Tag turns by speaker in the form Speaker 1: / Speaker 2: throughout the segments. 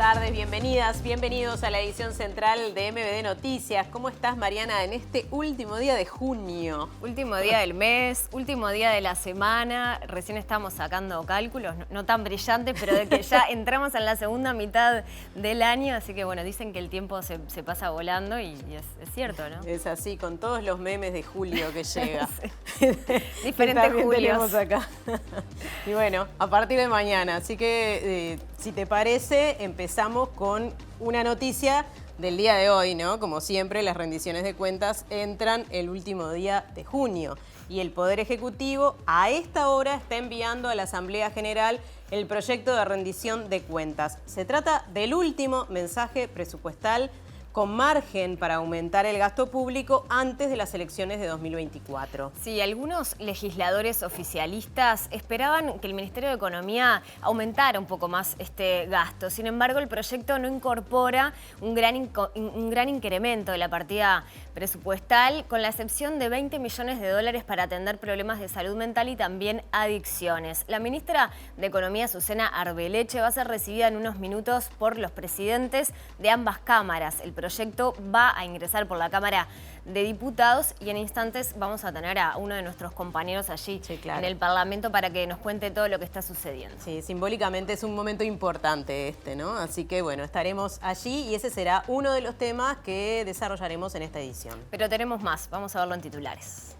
Speaker 1: tardes, bienvenidas, bienvenidos a la edición central de MBD Noticias. ¿Cómo estás, Mariana, en este último día de junio?
Speaker 2: Último día del mes, último día de la semana. Recién estamos sacando cálculos, no tan brillantes, pero de que ya entramos en la segunda mitad del año. Así que bueno, dicen que el tiempo se pasa volando y es cierto, ¿no?
Speaker 1: Es así, con todos los memes de julio que llega.
Speaker 2: Sí. Diferentes julios.
Speaker 1: Tenemos acá. Y bueno, a partir de mañana. Así que, si te parece, empezamos con una noticia del día de hoy, ¿no? Como siempre, las rendiciones de cuentas entran el último día de junio. Y el Poder Ejecutivo a esta hora está enviando a la Asamblea General el proyecto de rendición de cuentas. Se trata del último mensaje presupuestal con margen para aumentar el gasto público antes de las elecciones de 2024.
Speaker 2: Sí, algunos legisladores oficialistas esperaban que el Ministerio de Economía aumentara un poco más este gasto. Sin embargo, el proyecto no incorpora un gran incremento de la partida presupuestal, con la excepción de 20 millones de dólares para atender problemas de salud mental y también adicciones. La ministra de Economía, Susana Arbeleche, va a ser recibida en unos minutos por los presidentes de ambas cámaras. El proyecto va a ingresar por la Cámara de Diputados y en instantes vamos a tener a uno de nuestros compañeros allí, sí, claro, en el Parlamento para que nos cuente todo lo que está sucediendo.
Speaker 1: Sí, simbólicamente es un momento importante este, ¿no? Así que bueno, estaremos allí y ese será uno de los temas que desarrollaremos en esta edición.
Speaker 2: Pero tenemos más, vamos a verlo en titulares.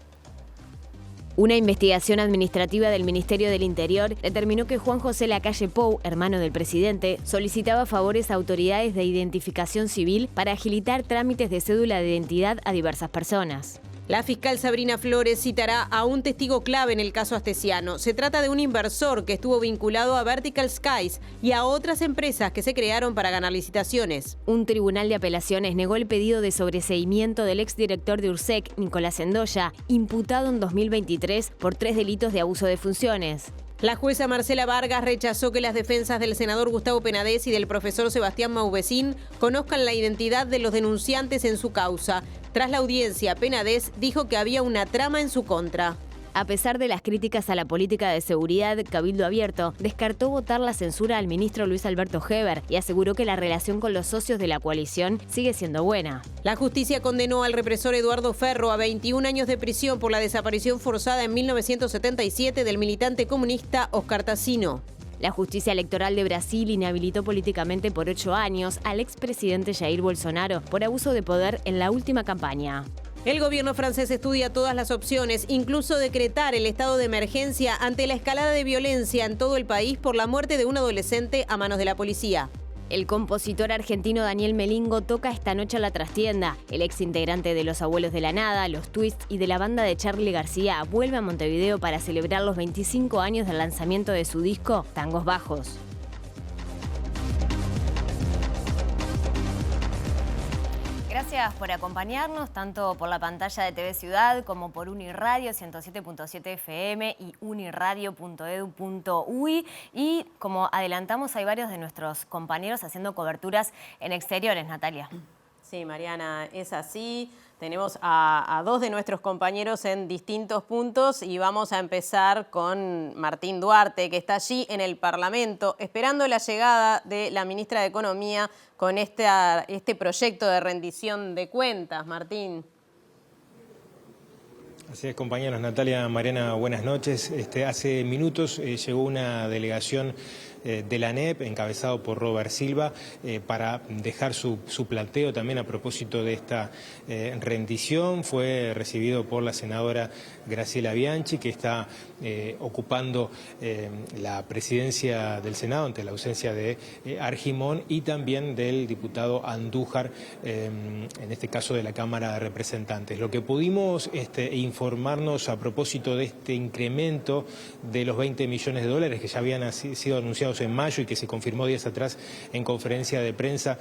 Speaker 3: Una investigación administrativa del Ministerio del Interior determinó que Juan José Lacalle Pou, hermano del presidente, solicitaba favores a autoridades de identificación civil para agilitar trámites de cédula de identidad a diversas personas.
Speaker 1: La fiscal Sabrina Flores citará a un testigo clave en el caso Astesiano. Se trata de un inversor que estuvo vinculado a Vertical Skies y a otras empresas que se crearon para ganar licitaciones.
Speaker 3: Un tribunal de apelaciones negó el pedido de sobreseimiento del exdirector de URSEC, Nicolás Endoya, imputado en 2023 por 3 delitos de abuso de funciones.
Speaker 1: La jueza Marcela Vargas rechazó que las defensas del senador Gustavo Penades y del profesor Sebastián Mauvecín conozcan la identidad de los denunciantes en su causa. Tras la audiencia, Penades dijo que había una trama en su contra.
Speaker 3: A pesar de las críticas a la política de seguridad, Cabildo Abierto descartó votar la censura al ministro Luis Alberto Heber y aseguró que la relación con los socios de la coalición sigue siendo buena.
Speaker 1: La justicia condenó al represor Eduardo Ferro a 21 años de prisión por la desaparición forzada en 1977 del militante comunista Oscar Tassino.
Speaker 3: La justicia electoral de Brasil inhabilitó políticamente por 8 años al expresidente Jair Bolsonaro por abuso de poder en la última campaña.
Speaker 1: El gobierno francés estudia todas las opciones, incluso decretar el estado de emergencia ante la escalada de violencia en todo el país por la muerte de un adolescente a manos de la policía.
Speaker 3: El compositor argentino Daniel Melingo toca esta noche a la trastienda. El ex integrante de Los Abuelos de la Nada, Los Twists y de la banda de Charly García vuelve a Montevideo para celebrar los 25 años del lanzamiento de su disco Tangos Bajos.
Speaker 2: Gracias por acompañarnos, tanto por la pantalla de TV Ciudad como por Uniradio 107.7 FM y uniradio.edu.uy. Y como adelantamos, hay varios de nuestros compañeros haciendo coberturas en exteriores, Natalia.
Speaker 1: Sí, Mariana, es así. Tenemos a dos de nuestros compañeros en distintos puntos y vamos a empezar con Martín Duarte, que está allí en el Parlamento, esperando la llegada de la ministra de Economía con este proyecto de rendición de cuentas. Martín.
Speaker 4: Así es, compañeros. Natalia, Mariana, buenas noches. Hace minutos llegó una delegación de la ANEP, encabezado por Robert Silva, para dejar su planteo también a propósito de esta rendición. Fue recibido por la senadora Graciela Bianchi, que está ocupando la presidencia del Senado ante la ausencia de Argimón, y también del diputado Andújar, en este caso de la Cámara de Representantes. Lo que pudimos informarnos a propósito de este incremento de los 20 millones de dólares que ya habían sido anunciados en mayo y que se confirmó días atrás en conferencia de prensa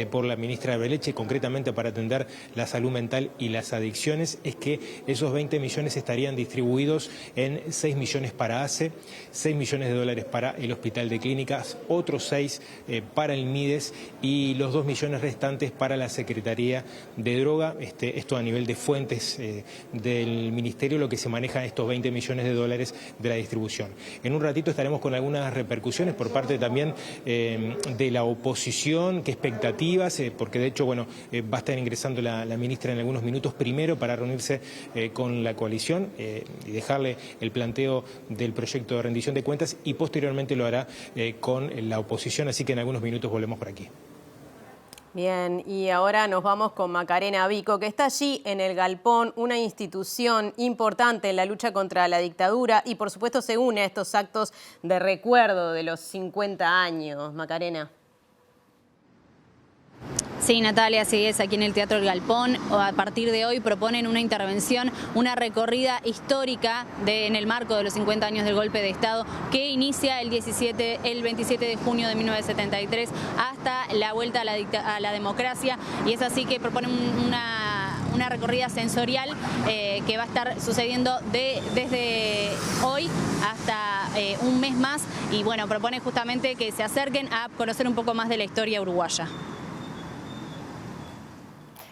Speaker 4: por la ministra Arbeleche, concretamente para atender la salud mental y las adicciones, es que esos 20 millones estarían distribuidos en 6 millones para ACE, 6 millones de dólares para el Hospital de Clínicas, otros 6 para el MIDES y los 2 millones restantes para la Secretaría de Droga. Esto a nivel de fuentes del Ministerio, lo que se maneja estos 20 millones de dólares de la distribución. En un ratito estaremos con algunas repercusiones reacciones por parte también de la oposición, qué expectativas, porque de hecho, bueno, va a estar ingresando la ministra en algunos minutos primero para reunirse con la coalición y dejarle el planteo del proyecto de rendición de cuentas y posteriormente lo hará con la oposición, así que en algunos minutos volvemos por aquí.
Speaker 1: Bien, y ahora nos vamos con Macarena Vico, que está allí en el Galpón, una institución importante en la lucha contra la dictadura y por supuesto se une a estos actos de recuerdo de los 50 años. Macarena.
Speaker 5: Sí, Natalia, así es, aquí en el Teatro El Galpón. A partir de hoy proponen una intervención, una recorrida histórica en el marco de los 50 años del golpe de Estado que inicia el 27 de junio de 1973 hasta la vuelta a la democracia. Y es así que proponen una recorrida sensorial que va a estar sucediendo desde hoy hasta un mes más. Y bueno, propone justamente que se acerquen a conocer un poco más de la historia uruguaya.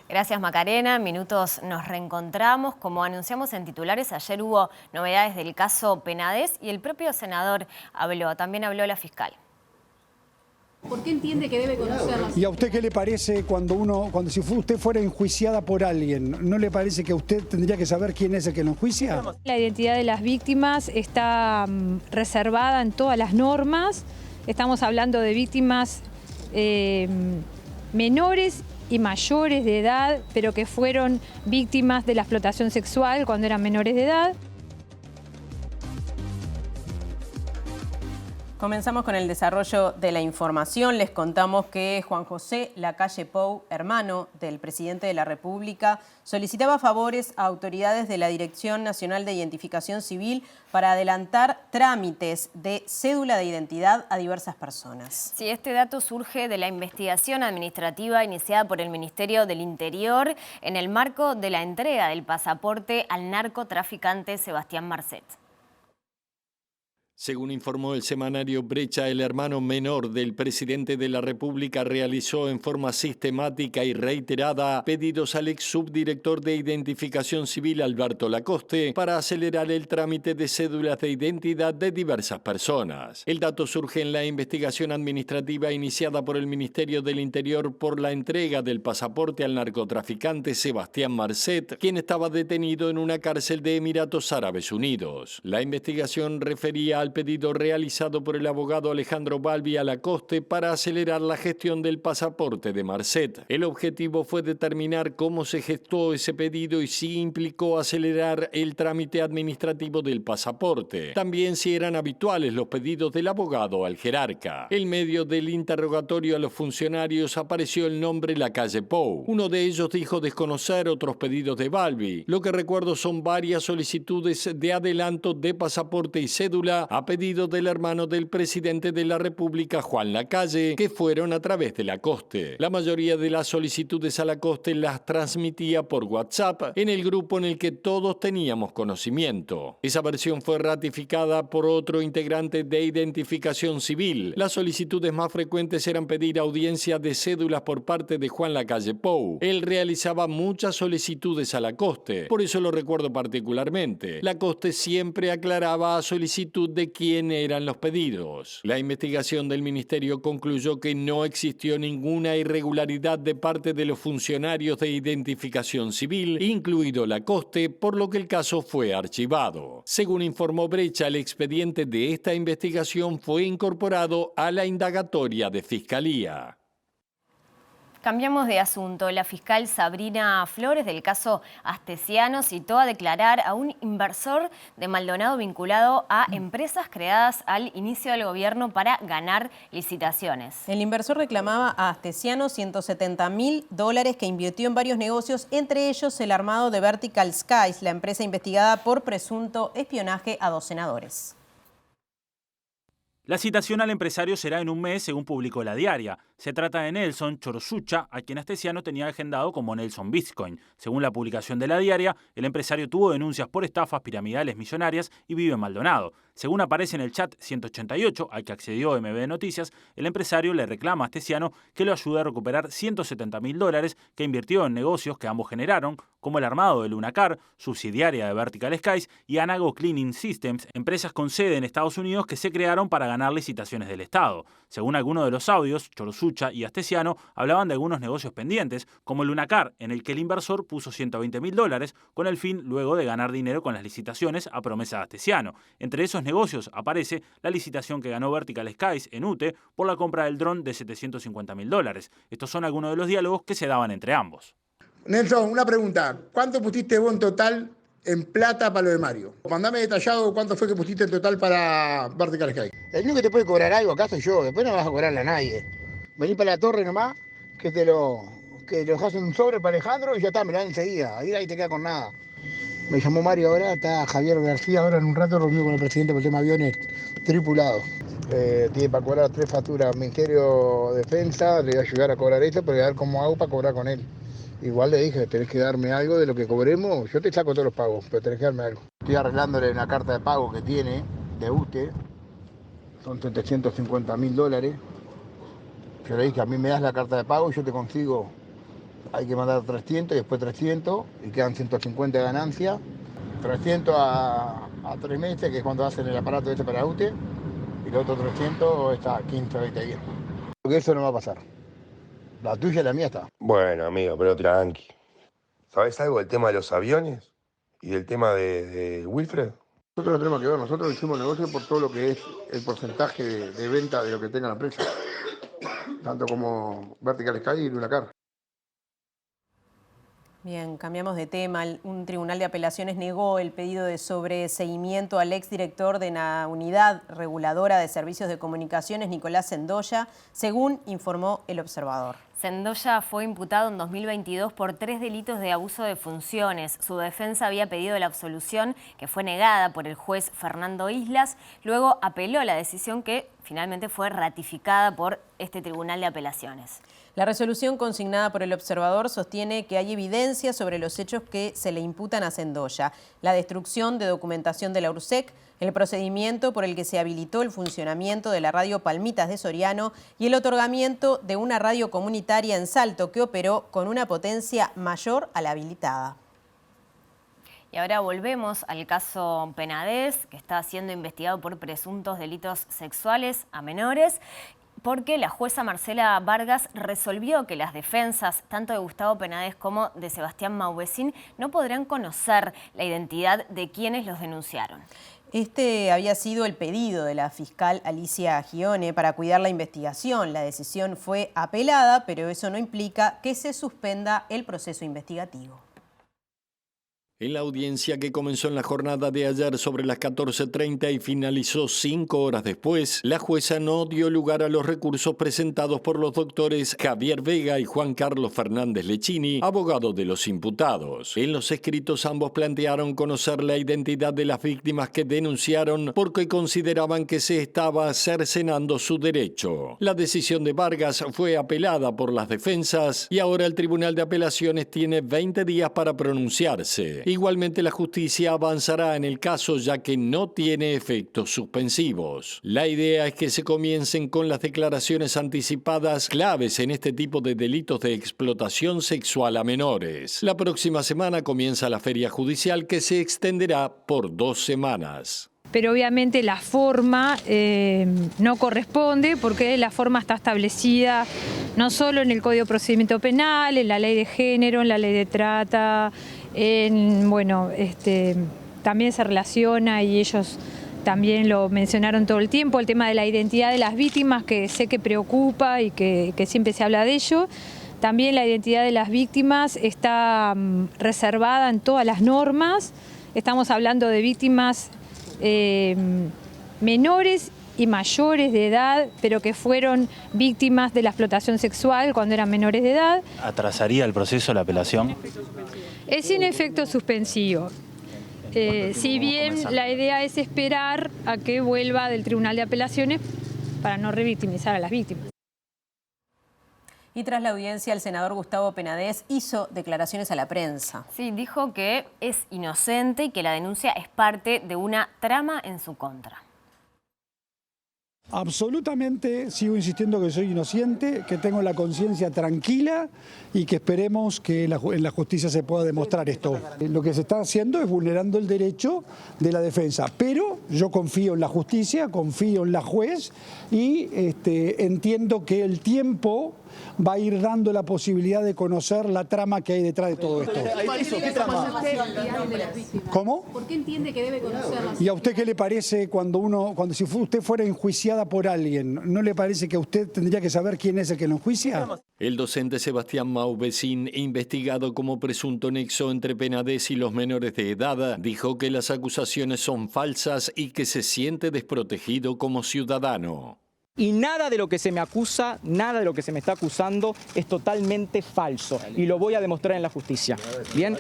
Speaker 2: Gracias, Macarena. En minutos nos reencontramos. Como anunciamos en titulares, ayer hubo novedades del caso Penades y el propio senador habló. También habló la fiscal.
Speaker 6: ¿Por qué entiende que debe conocerlas?
Speaker 7: ¿Y a usted qué le parece cuando si usted fuera enjuiciada por alguien, no le parece que usted tendría que saber quién es el que lo enjuicia?
Speaker 6: La identidad de las víctimas está reservada en todas las normas. Estamos hablando de víctimas menores y mayores de edad, pero que fueron víctimas de la explotación sexual cuando eran menores de edad.
Speaker 1: Comenzamos con el desarrollo de la información. Les contamos que Juan José Lacalle Pou, hermano del presidente de la República, solicitaba favores a autoridades de la Dirección Nacional de Identificación Civil para adelantar trámites de cédula de identidad a diversas personas.
Speaker 2: Sí, este dato surge de la investigación administrativa iniciada por el Ministerio del Interior en el marco de la entrega del pasaporte al narcotraficante Sebastián Marcet.
Speaker 8: Según informó el semanario Brecha, el hermano menor del presidente de la República realizó en forma sistemática y reiterada pedidos al ex subdirector de Identificación Civil Alberto Lacoste para acelerar el trámite de cédulas de identidad de diversas personas. El dato surge en la investigación administrativa iniciada por el Ministerio del Interior por la entrega del pasaporte al narcotraficante Sebastián Marcet, quien estaba detenido en una cárcel de Emiratos Árabes Unidos. La investigación refería al pedido realizado por el abogado Alejandro Balbi a Lacoste para acelerar la gestión del pasaporte de Marcet. El objetivo fue determinar cómo se gestó ese pedido y si implicó acelerar el trámite administrativo del pasaporte. También si eran habituales los pedidos del abogado al jerarca. En medio del interrogatorio a los funcionarios apareció el nombre Lacalle Pou. Uno de ellos dijo desconocer otros pedidos de Balbi. Lo que recuerdo son varias solicitudes de adelanto de pasaporte y cédula a pedido del hermano del presidente de la República, Juan Lacalle, que fueron a través de Lacoste. La mayoría de las solicitudes a Lacoste las transmitía por WhatsApp en el grupo en el que todos teníamos conocimiento. Esa versión fue ratificada por otro integrante de Identificación Civil. Las solicitudes más frecuentes eran pedir audiencia de cédulas por parte de Juan Lacalle Pou. Él realizaba muchas solicitudes a Lacoste, por eso lo recuerdo particularmente. Lacoste siempre aclaraba a solicitud de quién eran los pedidos. La investigación del ministerio concluyó que no existió ninguna irregularidad de parte de los funcionarios de Identificación Civil, incluido Lacoste, por lo que el caso fue archivado. Según informó Brecha, el expediente de esta investigación fue incorporado a la indagatoria de Fiscalía.
Speaker 2: Cambiamos de asunto. La fiscal Sabrina Flores del caso Astesiano citó a declarar a un inversor de Maldonado vinculado a empresas creadas al inicio del gobierno para ganar licitaciones.
Speaker 1: El inversor reclamaba a Astesiano $170.000 que invirtió en varios negocios, entre ellos el armado de Vertical Skies, la empresa investigada por presunto espionaje a 2 senadores.
Speaker 9: La citación al empresario será en un mes, según publicó La Diaria. Se trata de Nelson Chorosucha, a quien Astesiano tenía agendado como Nelson Bitcoin. Según la publicación de La Diaria, el empresario tuvo denuncias por estafas piramidales millonarias y vive en Maldonado. Según aparece en el chat 188 al que accedió MB Noticias, el empresario le reclama a Astesiano que lo ayude a recuperar $170.000 que invirtió en negocios que ambos generaron, como el armado de Lunacar, subsidiaria de Vertical Skies, y Anago Cleaning Systems, empresas con sede en Estados Unidos que se crearon para ganar licitaciones del Estado. Según algunos de los audios, Chorosucha y Astesiano hablaban de algunos negocios pendientes, como el Lunacar, en el que el inversor puso $120.000 con el fin luego de ganar dinero con las licitaciones a promesa de Astesiano. Entre esos negocios aparece la licitación que ganó Vertical Skies en UTE por la compra del dron de $750.000. Estos son algunos de los diálogos que se daban entre ambos.
Speaker 10: Nelson, una pregunta. ¿Cuánto pusiste vos en total en plata para lo de Mario? Mandame detallado cuánto fue que pusiste en total para Vertical Sky.
Speaker 11: El único que te puede cobrar algo acá soy yo, después no vas a cobrarle a nadie. Vení para la torre nomás, que lo dejas en un sobre para Alejandro y ya está, me lo dan enseguida. Ahí te queda con nada. Me llamó Mario ahora, está Javier García ahora en un rato reunido con el presidente por el tema aviones tripulados. Tiene para cobrar 3 facturas Ministerio de Defensa, le voy a ayudar a cobrar esto, pero voy a ver cómo hago para cobrar con él. Igual le dije, tenés que darme algo de lo que cobremos, yo te saco todos los pagos, pero tenés que darme algo. Estoy arreglándole una carta de pago que tiene de UTE, son $750.000. Yo le dije, a mí me das la carta de pago y yo te consigo, hay que mandar 300 y después 300 y quedan 150 de ganancia. 300 a 3 meses, que es cuando hacen el aparato este para UTE, y los otros 300 está a 15 o 20 días. Porque eso no va a pasar. La tuya y la mía está.
Speaker 12: Bueno, amigo, pero tranqui. ¿Sabés algo del tema de los aviones? ¿Y del tema de Wilfred?
Speaker 10: Nosotros no tenemos que ver, nosotros hicimos negocio por todo lo que es el porcentaje de venta de lo que tenga la empresa. Tanto como Vertical Sky y Lunacar.
Speaker 1: Bien, cambiamos de tema. Un tribunal de apelaciones negó el pedido de sobreseimiento al exdirector de la Unidad Reguladora de Servicios de Comunicaciones, Nicolás Sendoya, según informó El Observador.
Speaker 2: Sendoya fue imputado en 2022 por 3 delitos de abuso de funciones. Su defensa había pedido la absolución, que fue negada por el juez Fernando Islas. Luego apeló la decisión que finalmente fue ratificada por este tribunal de apelaciones.
Speaker 1: La resolución consignada por El Observador sostiene que hay evidencia sobre los hechos que se le imputan a Sendoya: la destrucción de documentación de la URSEC, el procedimiento por el que se habilitó el funcionamiento de la radio Palmitas de Soriano y el otorgamiento de una radio comunitaria en Salto que operó con una potencia mayor a la habilitada.
Speaker 2: Y ahora volvemos al caso Penades, que está siendo investigado por presuntos delitos sexuales a menores, porque la jueza Marcela Vargas resolvió que las defensas, tanto de Gustavo Penades como de Sebastián Mauvecín, no podrán conocer la identidad de quienes los denunciaron.
Speaker 1: Este había sido el pedido de la fiscal Alicia Gione para cuidar la investigación. La decisión fue apelada, pero eso no implica que se suspenda el proceso investigativo.
Speaker 8: En la audiencia que comenzó en la jornada de ayer sobre las 14:30 y finalizó 5 horas después, la jueza no dio lugar a los recursos presentados por los doctores Javier Vega y Juan Carlos Fernández Lechini, abogados de los imputados. En los escritos ambos plantearon conocer la identidad de las víctimas que denunciaron porque consideraban que se estaba cercenando su derecho. La decisión de Vargas fue apelada por las defensas y ahora el Tribunal de Apelaciones tiene 20 días para pronunciarse. Igualmente, la justicia avanzará en el caso ya que no tiene efectos suspensivos. La idea es que se comiencen con las declaraciones anticipadas claves en este tipo de delitos de explotación sexual a menores. La próxima semana comienza la feria judicial que se extenderá por 2 semanas.
Speaker 6: Pero obviamente la forma no corresponde porque la forma está establecida no solo en el Código de Procedimiento Penal, en la Ley de Género, en la Ley de Trata, también se relaciona y ellos también lo mencionaron todo el tiempo, el tema de la identidad de las víctimas, que sé que preocupa y que siempre se habla de ello. También la identidad de las víctimas está reservada en todas las normas. Estamos hablando de víctimas menores y mayores de edad, pero que fueron víctimas de la explotación sexual cuando eran menores de edad.
Speaker 9: ¿Atrasaría el proceso la apelación?
Speaker 6: Es sin efecto suspensivo. Si bien la idea es esperar a que vuelva del Tribunal de Apelaciones para no revictimizar a las víctimas.
Speaker 1: Y tras la audiencia, el senador Gustavo Penades hizo declaraciones a la prensa.
Speaker 2: Sí, dijo que es inocente y que la denuncia es parte de una trama en su contra.
Speaker 7: Absolutamente sigo insistiendo que soy inocente, que tengo la conciencia tranquila y que esperemos que en la justicia se pueda demostrar esto. Lo que se está haciendo es vulnerando el derecho de la defensa, pero yo confío en la justicia, confío en la juez y entiendo que el tiempo va a ir dando la posibilidad de conocer la trama que hay detrás de todo esto.
Speaker 13: ¿Qué trama?
Speaker 7: ¿Cómo?
Speaker 13: ¿Por qué entiende que debe conocerla?
Speaker 7: ¿Y a usted qué le parece cuando si usted fuera enjuiciada por alguien, no le parece que usted tendría que saber quién es el que lo enjuicia?
Speaker 8: El docente Sebastián Mauvecin, investigado como presunto nexo entre Penades y los menores de edad, dijo que las acusaciones son falsas y que se siente desprotegido como ciudadano.
Speaker 14: Y nada de lo que se me acusa, nada de lo que se me está acusando es totalmente falso. Y lo voy a demostrar en la justicia. ¿Bien?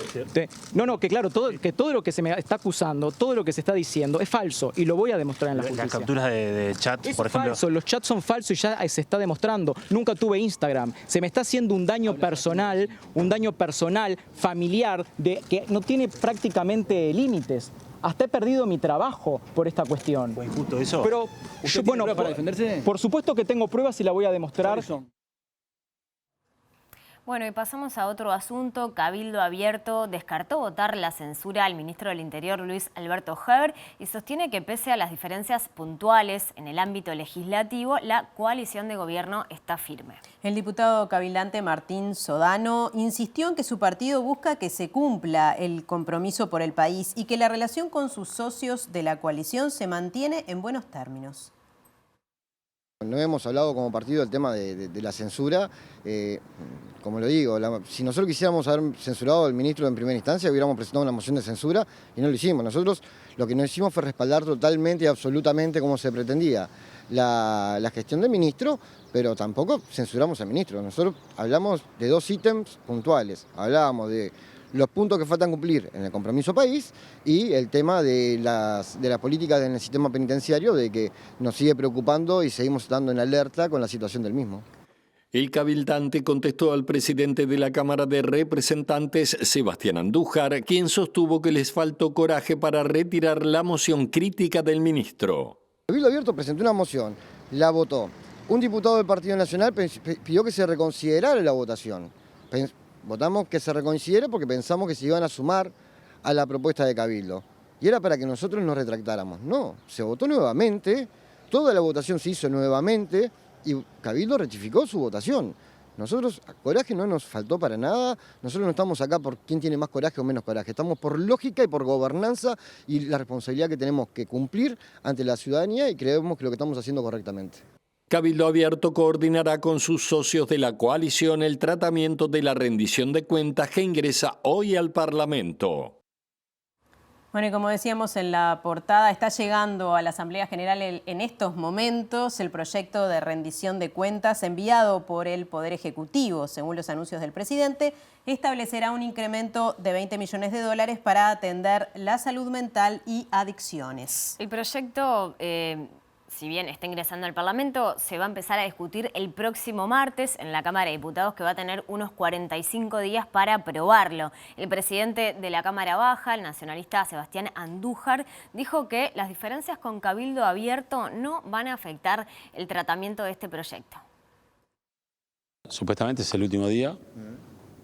Speaker 14: No, que claro, que todo lo que se me está acusando, todo lo que se está diciendo es falso. Y lo voy a demostrar en la justicia.
Speaker 9: Las capturas de chat, por ejemplo.
Speaker 14: Falso, los chats son falsos y ya se está demostrando. Nunca tuve Instagram. Se me está haciendo un daño personal, familiar, que no tiene prácticamente límites. Hasta he perdido mi trabajo por esta cuestión.
Speaker 9: ¿Fue injusto eso?
Speaker 14: Pero,
Speaker 15: ¿Usted tiene pruebas para defenderse?
Speaker 14: Por supuesto que tengo pruebas y la voy a demostrar.
Speaker 2: Bueno, y pasamos a otro asunto. Cabildo Abierto descartó votar la censura al ministro del Interior, Luis Alberto Heber, y sostiene que pese a las diferencias puntuales en el ámbito legislativo, la coalición de gobierno está firme.
Speaker 1: El diputado cabildante Martín Sodano insistió en que su partido busca que se cumpla el compromiso por el país y que la relación con sus socios de la coalición se mantiene en buenos términos.
Speaker 16: No hemos hablado como partido del tema de la censura. Como lo digo, si nosotros quisiéramos haber censurado al ministro en primera instancia, hubiéramos presentado una moción de censura y no lo hicimos. Nosotros lo que nos hicimos fue respaldar totalmente y absolutamente como se pretendía la gestión del ministro, pero tampoco censuramos al ministro. Nosotros hablamos de dos ítems puntuales. Hablábamos de los puntos que faltan cumplir en el compromiso país y el tema de las políticas en el sistema penitenciario, de que nos sigue preocupando y seguimos estando en alerta con la situación del mismo.
Speaker 8: El cabildante contestó al presidente de la Cámara de Representantes, Sebastián Andújar, quien sostuvo que les faltó coraje para retirar la moción crítica del ministro.
Speaker 16: Cabildo Abierto presentó una moción, la votó. Un diputado del Partido Nacional pidió que se reconsiderara la votación. Votamos que se reconsidere porque pensamos que se iban a sumar a la propuesta de Cabildo. Y era para que nosotros nos retractáramos. No, se votó nuevamente, toda la votación se hizo nuevamente y Cabildo rectificó su votación. Nosotros, coraje no nos faltó para nada, nosotros no estamos acá por quién tiene más coraje o menos coraje, estamos por lógica y por gobernanza y la responsabilidad que tenemos que cumplir ante la ciudadanía y creemos que lo que estamos haciendo correctamente.
Speaker 8: Cabildo Abierto coordinará con sus socios de la coalición el tratamiento de la rendición de cuentas que ingresa hoy al Parlamento.
Speaker 1: Bueno, y como decíamos en la portada, está llegando a la Asamblea General en estos momentos el proyecto de rendición de cuentas enviado por el Poder Ejecutivo. Según los anuncios del presidente, establecerá un incremento de $20 millones para atender la salud mental y adicciones.
Speaker 2: El proyecto, si bien está ingresando al Parlamento, se va a empezar a discutir el próximo martes en la Cámara de Diputados, que va a tener unos 45 días para aprobarlo. El presidente de la Cámara Baja, el nacionalista Sebastián Andújar, dijo que las diferencias con Cabildo Abierto no van a afectar el tratamiento de este proyecto.
Speaker 17: Supuestamente es el último día,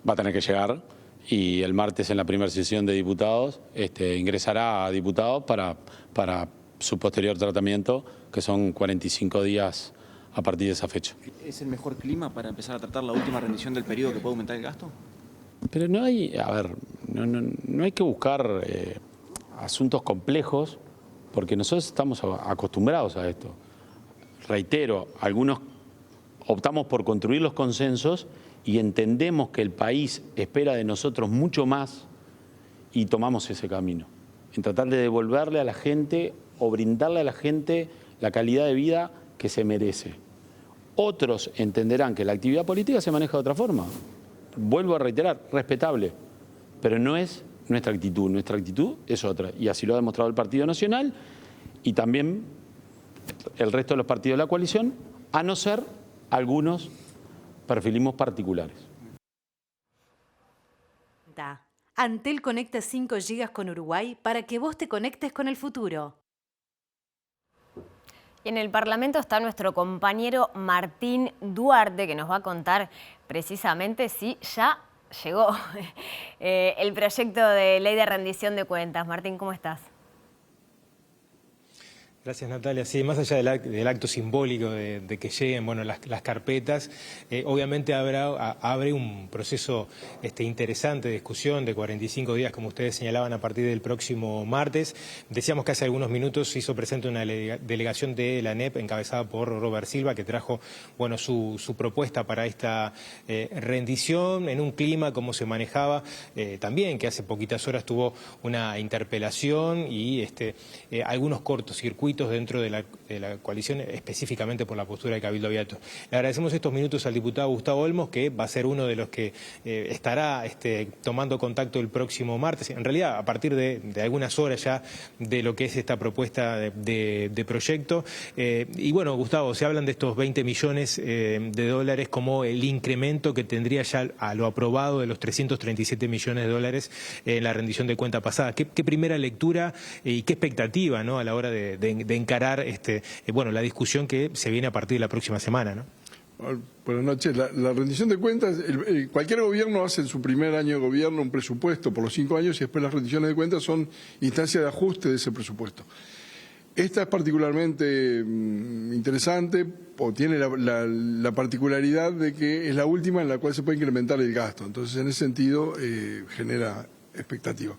Speaker 17: va a tener que llegar y el martes en la primera sesión de diputados ingresará a diputados para su posterior tratamiento, que son 45 días a partir de esa fecha.
Speaker 15: ¿Es el mejor clima para empezar a tratar la última rendición del periodo que puede aumentar el gasto?
Speaker 17: Pero no hay, no hay que buscar asuntos complejos, porque nosotros estamos acostumbrados a esto. Reitero, algunos optamos por construir los consensos y entendemos que el país espera de nosotros mucho más y tomamos ese camino, en tratar de devolverle a la gente o brindarle a la gente la calidad de vida que se merece. Otros entenderán que la actividad política se maneja de otra forma. Vuelvo a reiterar, respetable, pero no es nuestra actitud es otra. Y así lo ha demostrado el Partido Nacional y también el resto de los partidos de la coalición, a no ser algunos perfilismos particulares.
Speaker 18: Antel conecta 5 GB con Uruguay para que vos te conectes con el futuro.
Speaker 2: Y en el Parlamento está nuestro compañero Martín Duarte, que nos va a contar precisamente si ya llegó el proyecto de ley de rendición de cuentas. Martín, ¿cómo estás?
Speaker 4: Gracias, Natalia. Sí, más allá del acto simbólico de que lleguen las carpetas, obviamente abre un proceso interesante de discusión de 45 días, como ustedes señalaban, a partir del próximo martes. Decíamos que hace algunos minutos se hizo presente una delegación de la ANEP encabezada por Robert Silva, que trajo su propuesta para esta rendición en un clima como se manejaba también, que hace poquitas horas tuvo una interpelación y algunos cortocircuitos dentro de la coalición, específicamente por la postura de Cabildo Abierto. Le agradecemos estos minutos al diputado Gustavo Olmos, que va a ser uno de los que estará tomando contacto el próximo martes, en realidad a partir de algunas horas ya de lo que es esta propuesta de proyecto. Y bueno, Gustavo, se hablan de estos 20 millones de dólares como el incremento que tendría ya a lo aprobado de los 337 millones de dólares en la rendición de cuenta pasada. ¿Qué primera lectura y qué expectativa, ¿no?, a la hora de encarar la discusión que se viene a partir de la próxima semana, ¿no?
Speaker 19: Buenas noches. La rendición de cuentas, cualquier gobierno hace en su primer año de gobierno un presupuesto por los 5 años y después las rendiciones de cuentas son instancias de ajuste de ese presupuesto. Esta es particularmente interesante, o tiene la particularidad de que es la última en la cual se puede incrementar el gasto. Entonces, en ese sentido, genera expectativa.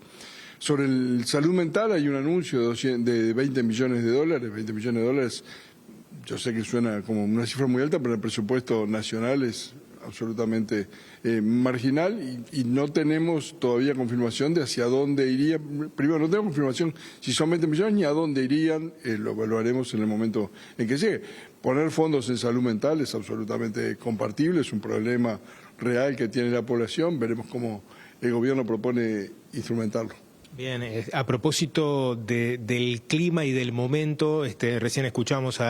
Speaker 19: Sobre el salud mental hay un anuncio de 20 millones de dólares. 20 millones de dólares, yo sé que suena como una cifra muy alta, pero el presupuesto nacional es absolutamente marginal y no tenemos todavía confirmación de hacia dónde iría. Primero, no tenemos confirmación si son 20 millones ni a dónde irían, lo evaluaremos en el momento en que llegue. Poner fondos en salud mental es absolutamente compartible, es un problema real que tiene la población, veremos cómo el gobierno propone instrumentarlo.
Speaker 4: Bien, a propósito del clima y del momento, recién escuchamos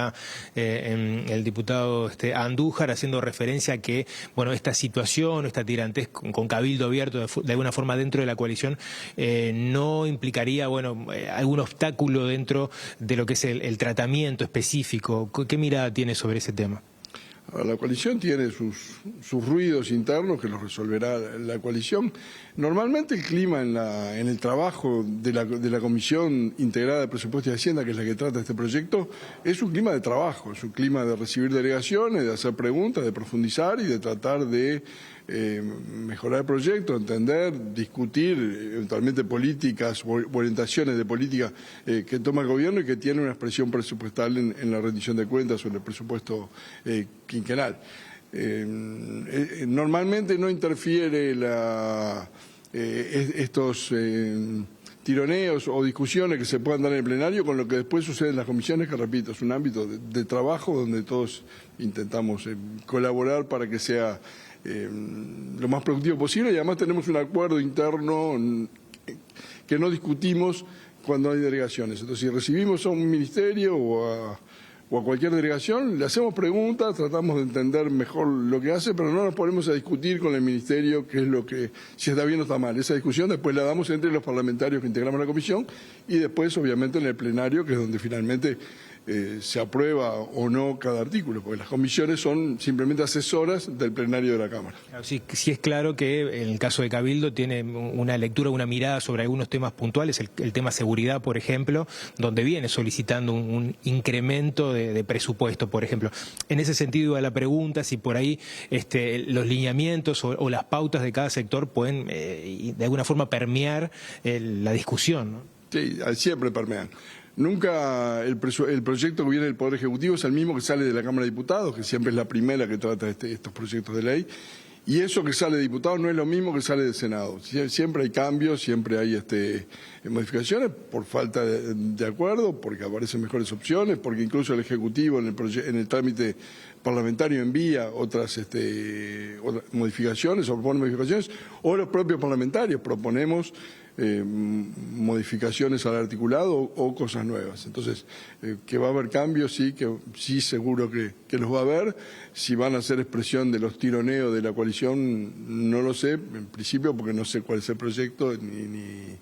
Speaker 4: el diputado Andújar haciendo referencia a que esta situación, esta tirantez con Cabildo Abierto de alguna forma dentro de la coalición no implicaría algún obstáculo dentro de lo que es el tratamiento específico. ¿Qué mirada tiene sobre ese tema?
Speaker 19: La coalición tiene sus ruidos internos que los resolverá la coalición. Normalmente el clima en el trabajo de la Comisión Integrada de Presupuesto y Hacienda, que es la que trata este proyecto, es un clima de trabajo, es un clima de recibir delegaciones, de hacer preguntas, de profundizar y de tratar de mejorar el proyecto, entender, discutir eventualmente políticas o orientaciones de política que toma el gobierno y que tiene una expresión presupuestal en la rendición de cuentas o en el presupuesto quinquenal. Normalmente no interfiere estos tironeos o discusiones que se puedan dar en el plenario con lo que después sucede en las comisiones, que repito, es un ámbito de trabajo donde todos intentamos colaborar para que sea lo más productivo posible y además tenemos un acuerdo interno que no discutimos cuando hay delegaciones. Entonces, si recibimos a un ministerio o a cualquier delegación, le hacemos preguntas, tratamos de entender mejor lo que hace, pero no nos ponemos a discutir con el ministerio qué es lo que, si está bien o está mal. Esa discusión después la damos entre los parlamentarios que integramos la comisión y después, obviamente, en el plenario, que es donde finalmente se aprueba o no cada artículo, porque las comisiones son simplemente asesoras del plenario de la Cámara.
Speaker 4: Sí es claro que en el caso de Cabildo tiene una lectura, una mirada sobre algunos temas puntuales, el tema seguridad, por ejemplo, donde viene solicitando un incremento de presupuesto, por ejemplo. En ese sentido, a la pregunta si por ahí los lineamientos o las pautas de cada sector pueden de alguna forma permear la discusión, ¿no?
Speaker 19: Sí, siempre permean. Nunca el proyecto que viene del Poder Ejecutivo es el mismo que sale de la Cámara de Diputados, que siempre es la primera que trata estos proyectos de ley, y eso que sale de diputados no es lo mismo que sale del Senado. Siempre hay cambios, siempre hay modificaciones por falta de acuerdo, porque aparecen mejores opciones, porque incluso el Ejecutivo en el trámite parlamentario envía otras modificaciones o propone modificaciones, o los propios parlamentarios proponemos modificaciones al articulado o cosas nuevas. Entonces, que va a haber cambios, sí, que sí seguro que los va a haber. Si van a ser expresión de los tironeos de la coalición, no lo sé, en principio, porque no sé cuál es el proyecto, ni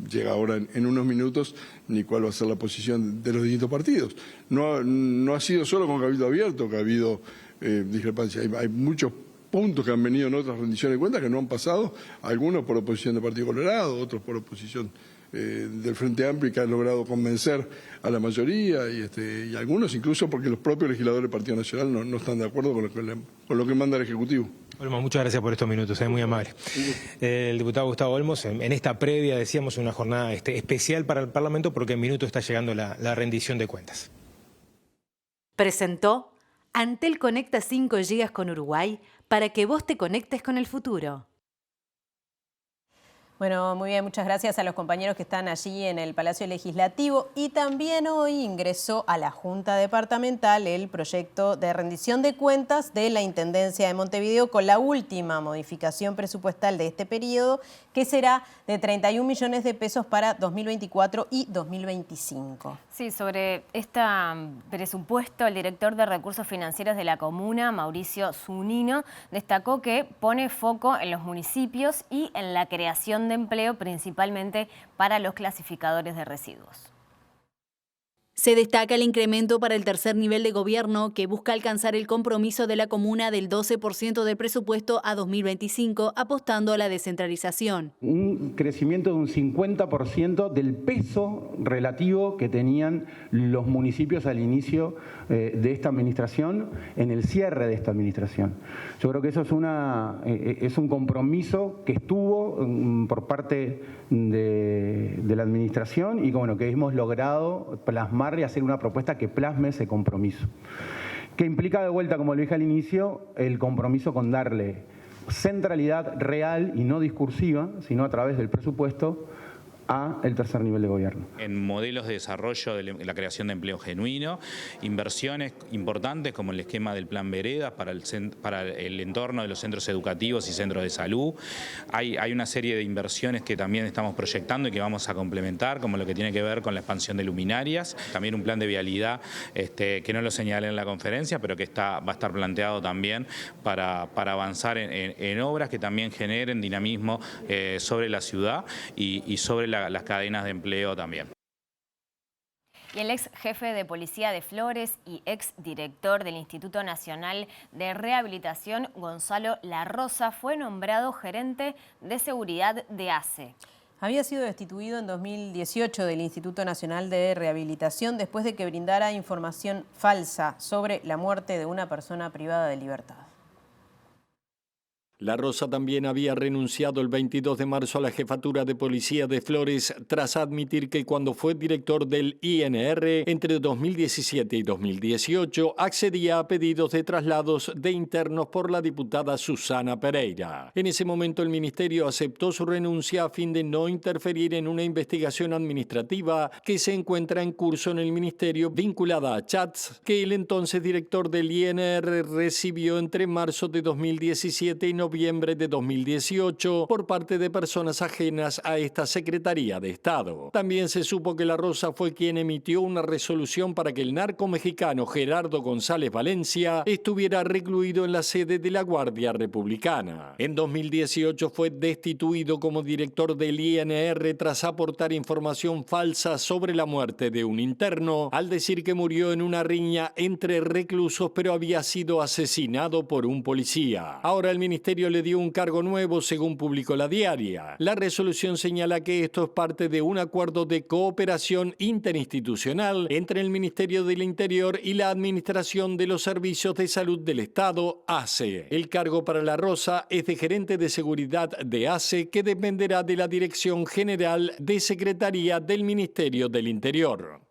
Speaker 19: llega ahora en unos minutos, ni cuál va a ser la posición de los distintos partidos. No ha sido solo con Cabildo Abierto que ha habido discrepancia. Hay muchos puntos que han venido en otras rendiciones de cuentas que no han pasado, algunos por oposición del Partido Colorado, otros por oposición del Frente Amplio y que han logrado convencer a la mayoría y algunos incluso porque los propios legisladores del Partido Nacional no están de acuerdo con lo que manda el Ejecutivo.
Speaker 4: Olmos, muchas gracias por estos minutos, muy amable. El diputado Gustavo Olmos, en esta previa decíamos una jornada especial para el Parlamento porque en minutos está llegando la rendición de cuentas.
Speaker 18: Presentó Antel conecta 5 GB con Uruguay para que vos te conectes con el futuro.
Speaker 1: Bueno, muy bien, muchas gracias a los compañeros que están allí en el Palacio Legislativo y también hoy ingresó a la Junta Departamental el proyecto de rendición de cuentas de la Intendencia de Montevideo con la última modificación presupuestal de este periodo que será de 31 millones de pesos para 2024 y 2025.
Speaker 2: Sí, sobre este presupuesto, el director de Recursos Financieros de la Comuna, Mauricio Zunino, destacó que pone foco en los municipios y en la creación de empleo, principalmente para los clasificadores de residuos.
Speaker 20: Se destaca el incremento para el tercer nivel de gobierno que busca alcanzar el compromiso de la comuna del 12% del presupuesto a 2025, apostando a la descentralización.
Speaker 21: Un crecimiento de un 50% del peso relativo que tenían los municipios al inicio de esta administración, en el cierre de esta administración. Yo creo que eso es un compromiso que estuvo por parte de la administración y que hemos logrado plasmar y hacer una propuesta que plasme ese compromiso. Que implica de vuelta, como lo dije al inicio, el compromiso con darle centralidad real y no discursiva, sino a través del presupuesto, a el tercer nivel de gobierno.
Speaker 22: En modelos de desarrollo de la creación de empleo genuino, inversiones importantes como el esquema del Plan Veredas para el entorno de los centros educativos y centros de salud. Hay una serie de inversiones que también estamos proyectando y que vamos a complementar, como lo que tiene que ver con la expansión de luminarias. También un plan de vialidad que no lo señalé en la conferencia, pero que va a estar planteado también para avanzar en obras que también generen dinamismo sobre la ciudad y sobre las cadenas de empleo también.
Speaker 2: Y el ex jefe de policía de Flores y ex director del Instituto Nacional de Rehabilitación, Gonzalo La Rosa, fue nombrado gerente de seguridad de ACE.
Speaker 1: Había sido destituido en 2018 del Instituto Nacional de Rehabilitación después de que brindara información falsa sobre la muerte de una persona privada de libertad.
Speaker 8: La Rosa también había renunciado el 22 de marzo a la jefatura de policía de Flores tras admitir que cuando fue director del INR entre 2017 y 2018 accedía a pedidos de traslados de internos por la diputada Susana Pereira. En ese momento el ministerio aceptó su renuncia a fin de no interferir en una investigación administrativa que se encuentra en curso en el ministerio vinculada a chats que el entonces director del INR recibió entre marzo de 2017 y noviembre de 2018 por parte de personas ajenas a esta Secretaría de Estado. También se supo que La Rosa fue quien emitió una resolución para que el narco mexicano Gerardo González Valencia estuviera recluido en la sede de la Guardia Republicana. En 2018 fue destituido como director del INR tras aportar información falsa sobre la muerte de un interno, al decir que murió en una riña entre reclusos pero había sido asesinado por un policía. Ahora el ministerio le dio un cargo nuevo, según publicó La Diaria. La resolución señala que esto es parte de un acuerdo de cooperación interinstitucional entre el Ministerio del Interior y la Administración de los Servicios de Salud del Estado, ACE. El cargo para La Rosa es de gerente de seguridad de ACE, que dependerá de la Dirección General de Secretaría del Ministerio del Interior.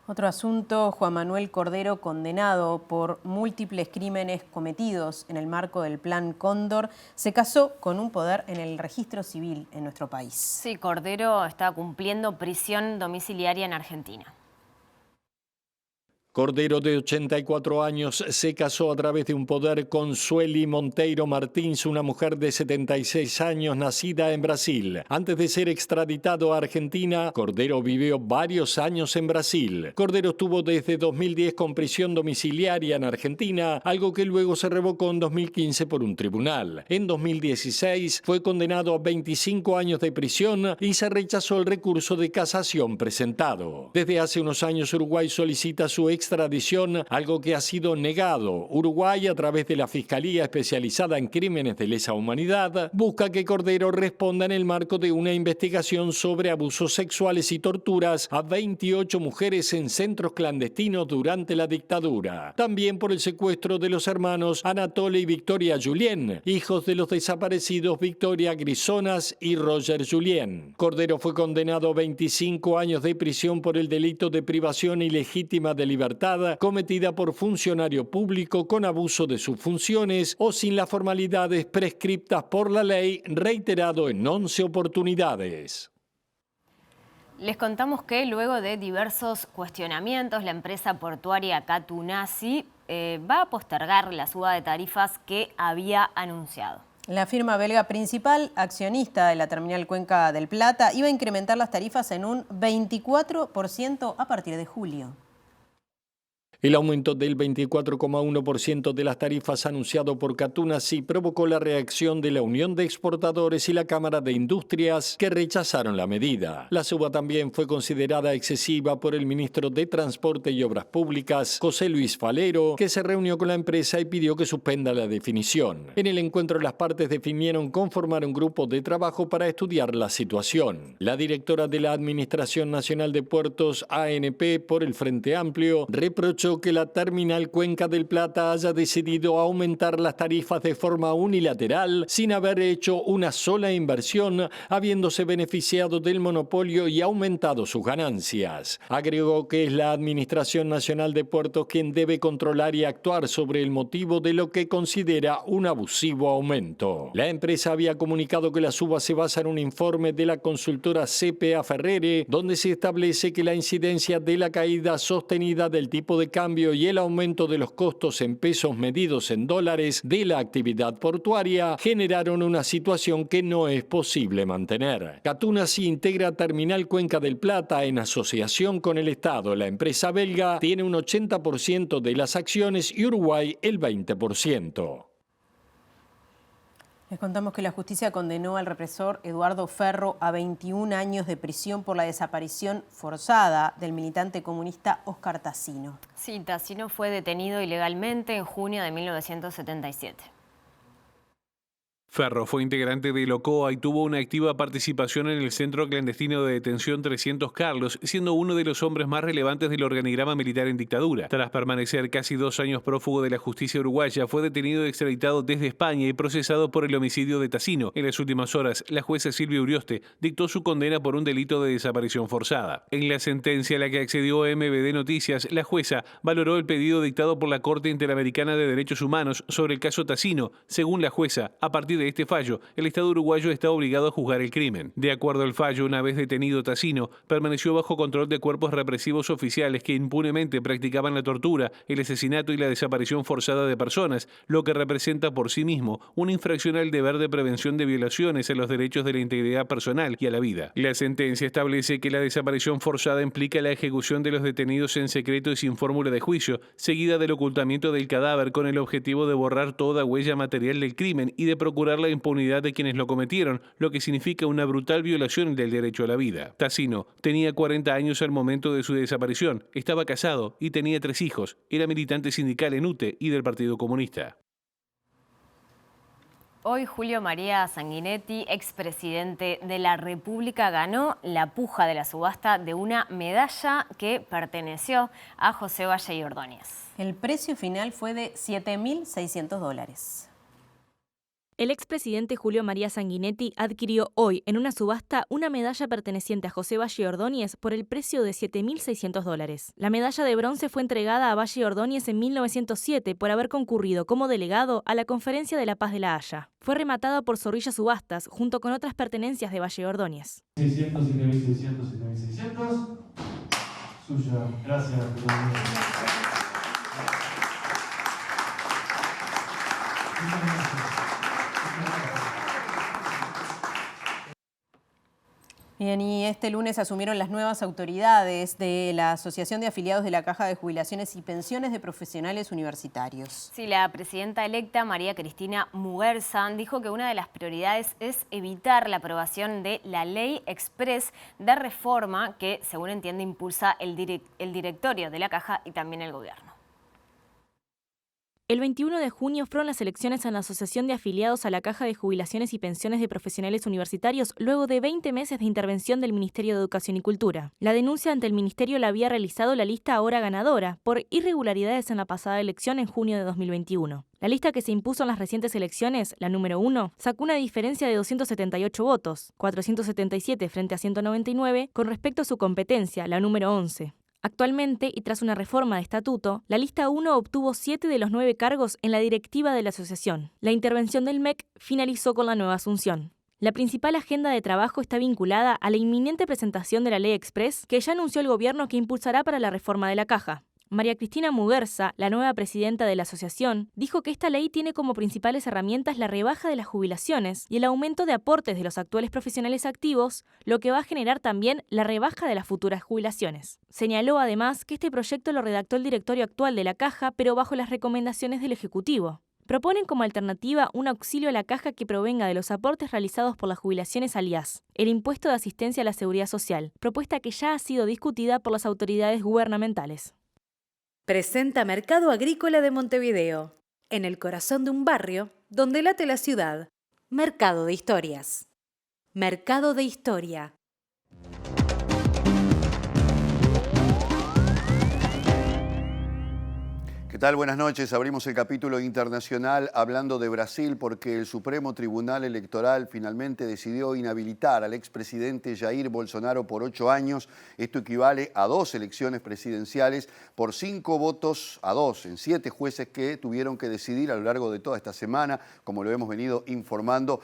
Speaker 1: Otro asunto, Juan Manuel Cordero, condenado por múltiples crímenes cometidos en el marco del Plan Cóndor, se casó con un poder en el registro civil en nuestro país.
Speaker 2: Sí, Cordero está cumpliendo prisión domiciliaria en Argentina.
Speaker 8: Cordero, de 84 años, se casó a través de un poder con Sueli Monteiro Martins, una mujer de 76 años nacida en Brasil. Antes de ser extraditado a Argentina, Cordero vivió varios años en Brasil. Cordero estuvo desde 2010 con prisión domiciliaria en Argentina, algo que luego se revocó en 2015 por un tribunal. En 2016 fue condenado a 25 años de prisión y se rechazó el recurso de casación presentado. Desde hace unos años Uruguay solicita su extradición, algo que ha sido negado. Uruguay, a través de la Fiscalía Especializada en Crímenes de Lesa Humanidad, busca que Cordero responda en el marco de una investigación sobre abusos sexuales y torturas a 28 mujeres en centros clandestinos durante la dictadura. También por el secuestro de los hermanos Anatole y Victoria Julien, hijos de los desaparecidos Victoria Grisonas y Roger Julien. Cordero fue condenado a 25 años de prisión por el delito de privación ilegítima de libertad cometida por funcionario público con abuso de sus funciones o sin las formalidades prescriptas por la ley, reiterado en 11 oportunidades.
Speaker 2: Les contamos que luego de diversos cuestionamientos, la empresa portuaria Catunasi va a postergar la suba de tarifas que había anunciado.
Speaker 1: La firma belga principal, accionista de la terminal Cuenca del Plata, iba a incrementar las tarifas en un 24% a partir de julio.
Speaker 8: El aumento del 24,1% de las tarifas anunciado por Catunasi provocó la reacción de la Unión de Exportadores y la Cámara de Industrias, que rechazaron la medida. La suba también fue considerada excesiva por el ministro de Transporte y Obras Públicas, José Luis Falero, que se reunió con la empresa y pidió que suspenda la definición. En el encuentro, las partes definieron conformar un grupo de trabajo para estudiar la situación. La directora de la Administración Nacional de Puertos, ANP, por el Frente Amplio, reprochó que la terminal Cuenca del Plata haya decidido aumentar las tarifas de forma unilateral sin haber hecho una sola inversión, habiéndose beneficiado del monopolio y aumentado sus ganancias. Agregó que es la Administración Nacional de Puertos quien debe controlar y actuar sobre el motivo de lo que considera un abusivo aumento. La empresa había comunicado que la suba se basa en un informe de la consultora CPA Ferrere, donde se establece que la incidencia de la caída sostenida del tipo de cambio y el aumento de los costos en pesos medidos en dólares de la actividad portuaria generaron una situación que no es posible mantener. Catunasi integra Terminal Cuenca del Plata en asociación con el Estado. La empresa belga tiene un 80% de las acciones y Uruguay el 20%.
Speaker 1: Les contamos que la justicia condenó al represor Eduardo Ferro a 21 años de prisión por la desaparición forzada del militante comunista Óscar Tassino.
Speaker 2: Sí, Tassino fue detenido ilegalmente en junio de 1977.
Speaker 3: Ferro fue integrante del OCOA y tuvo una activa participación en el Centro Clandestino de Detención 300 Carlos, siendo uno de los hombres más relevantes del organigrama militar en dictadura. Tras permanecer casi 2 años prófugo de la justicia uruguaya, fue detenido y extraditado desde España y procesado por el homicidio de Tassino. En las últimas horas, la jueza Silvia Urioste dictó su condena por un delito de desaparición forzada. En la sentencia a la que accedió MBD Noticias, la jueza valoró el pedido dictado por la Corte Interamericana de Derechos Humanos sobre el caso Tassino. Según la jueza, a partir de este fallo, el Estado uruguayo está obligado a juzgar el crimen. De acuerdo al fallo, una vez detenido Tassino, permaneció bajo control de cuerpos represivos oficiales que impunemente practicaban la tortura, el asesinato y la desaparición forzada de personas, lo que representa por sí mismo una infracción al deber de prevención de violaciones a los derechos de la integridad personal y a la vida. La sentencia establece que la desaparición forzada implica la ejecución de los detenidos en secreto y sin fórmula de juicio, seguida del ocultamiento del cadáver con el objetivo de borrar toda huella material del crimen y de procurar la impunidad de quienes lo cometieron, lo que significa una brutal violación del derecho a la vida. Tassino tenía 40 años al momento de su desaparición, estaba casado y tenía 3 hijos, era militante sindical en UTE y del Partido Comunista.
Speaker 2: Hoy Julio María Sanguinetti, expresidente de la República, ganó la puja de la subasta de una medalla que perteneció a José Valle y Ordóñez.
Speaker 1: El precio final fue de $7.600.
Speaker 5: El expresidente Julio María Sanguinetti adquirió hoy en una subasta una medalla perteneciente a José Valle Ordóñez por el precio de $7.600. La medalla de bronce fue entregada a Valle Ordóñez en 1907 por haber concurrido como delegado a la Conferencia de la Paz de La Haya. Fue rematada por Zorrilla Subastas junto con otras pertenencias de Valle Ordóñez.
Speaker 23: 600, 7.600, 7.600. Suya. Gracias.
Speaker 1: Bien, y este lunes asumieron las nuevas autoridades de la Asociación de Afiliados de la Caja de Jubilaciones y Pensiones de Profesionales Universitarios.
Speaker 2: Sí, la presidenta electa, María Cristina Muguerza, dijo que una de las prioridades es evitar la aprobación de la Ley Express de reforma que, según entiende, impulsa el directorio de la Caja y también el gobierno.
Speaker 5: El 21 de junio fueron las elecciones en la Asociación de Afiliados a la Caja de Jubilaciones y Pensiones de Profesionales Universitarios luego de 20 meses de intervención del Ministerio de Educación y Cultura. La denuncia ante el Ministerio la había realizado la lista ahora ganadora por irregularidades en la pasada elección en junio de 2021. La lista que se impuso en las recientes elecciones, la número 1, sacó una diferencia de 278 votos, 477 frente a 199, con respecto a su competencia, la número 11. Actualmente, y tras una reforma de estatuto, la lista 1 obtuvo 7 de los 9 cargos en la directiva de la asociación. La intervención del MEC finalizó con la nueva asunción. La principal agenda de trabajo está vinculada a la inminente presentación de la Ley Express, que ya anunció el gobierno que impulsará para la reforma de la Caja. María Cristina Muguerza, la nueva presidenta de la asociación, dijo que esta ley tiene como principales herramientas la rebaja de las jubilaciones y el aumento de aportes de los actuales profesionales activos, lo que va a generar también la rebaja de las futuras jubilaciones. Señaló además que este proyecto lo redactó el directorio actual de la Caja, pero bajo las recomendaciones del Ejecutivo. Proponen como alternativa un auxilio a la Caja que provenga de los aportes realizados por las jubilaciones al IAS, el impuesto de asistencia a la seguridad social, propuesta que ya ha sido discutida por las autoridades gubernamentales.
Speaker 18: Presenta Mercado Agrícola de Montevideo, en el corazón de un barrio donde late la ciudad. Mercado de Historias. Mercado de Historia.
Speaker 11: ¿Qué tal? Buenas noches. Abrimos el capítulo internacional hablando de Brasil porque el Supremo Tribunal Electoral finalmente decidió inhabilitar al expresidente Jair Bolsonaro por 8 años. Esto equivale a 2 elecciones presidenciales por 5 votos a 2 en 7 jueces que tuvieron que decidir a lo largo de toda esta semana, como lo hemos venido informando.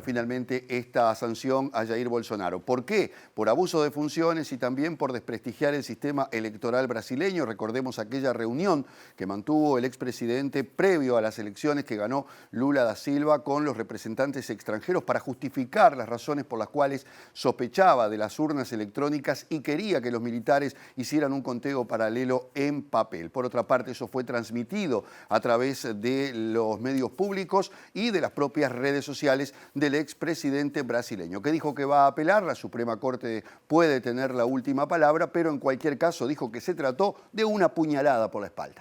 Speaker 11: Finalmente esta sanción a Jair Bolsonaro. ¿Por qué? Por abuso de funciones y también por desprestigiar el sistema electoral brasileño. Recordemos aquella reunión que mantuvo el expresidente previo a las elecciones que ganó Lula da Silva con los representantes extranjeros para justificar las razones por las cuales sospechaba de las urnas electrónicas y quería que los militares hicieran un conteo paralelo en papel. Por otra parte, eso fue transmitido a través de los medios públicos y de las propias redes sociales del expresidente brasileño, que dijo que va a apelar. La Suprema Corte puede tener la última palabra, pero en cualquier caso dijo que se trató de una puñalada por la espalda.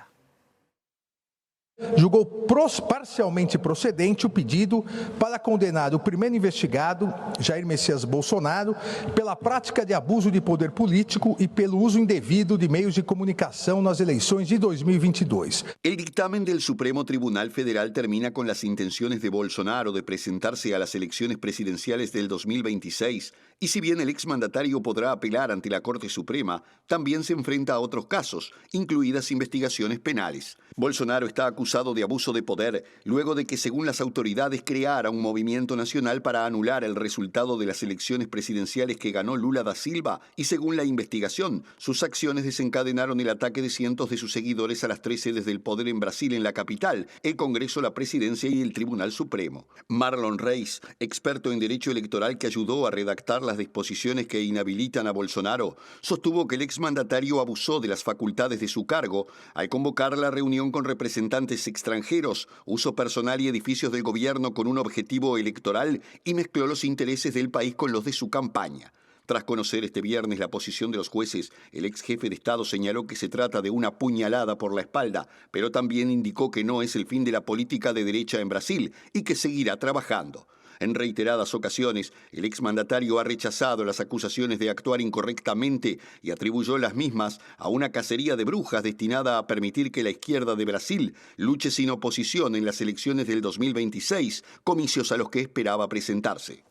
Speaker 12: Julgou parcialmente procedente o pedido para condenar o primeiro investigado, Jair Messias Bolsonaro, pela prática de abuso de poder político e pelo uso indevido de meios de comunicação nas eleições de 2022.
Speaker 11: El dictamen del Supremo Tribunal Federal termina con las intenciones de Bolsonaro de presentarse a las elecciones presidenciales del 2026. Y si bien el exmandatario podrá apelar ante la Corte Suprema, también se enfrenta a otros casos, incluidas investigaciones penales. Bolsonaro está acusado de abuso de poder luego de que, según las autoridades, creara un movimiento nacional para anular el resultado de las elecciones presidenciales que ganó Lula da Silva y, según la investigación, sus acciones desencadenaron el ataque de cientos de sus seguidores a las 3 sedes del poder en Brasil, en la capital, el Congreso, la Presidencia y el Tribunal Supremo. Marlon Reis, experto en derecho electoral que ayudó a redactar las disposiciones que inhabilitan a Bolsonaro, sostuvo que el exmandatario abusó de las facultades de su cargo al convocar la reunión con representantes extranjeros, uso personal y edificios del gobierno con un objetivo electoral y mezcló los intereses del país con los de su campaña. Tras conocer este viernes la posición de los jueces, el ex jefe de Estado señaló que se trata de una puñalada por la espalda, pero también indicó que no es el fin de la política de derecha en Brasil y que seguirá trabajando. En reiteradas ocasiones, el exmandatario ha rechazado las acusaciones de actuar incorrectamente y atribuyó las mismas a una cacería de brujas destinada a permitir que la izquierda de Brasil luche sin oposición en las elecciones del 2026, comicios a los que esperaba presentarse.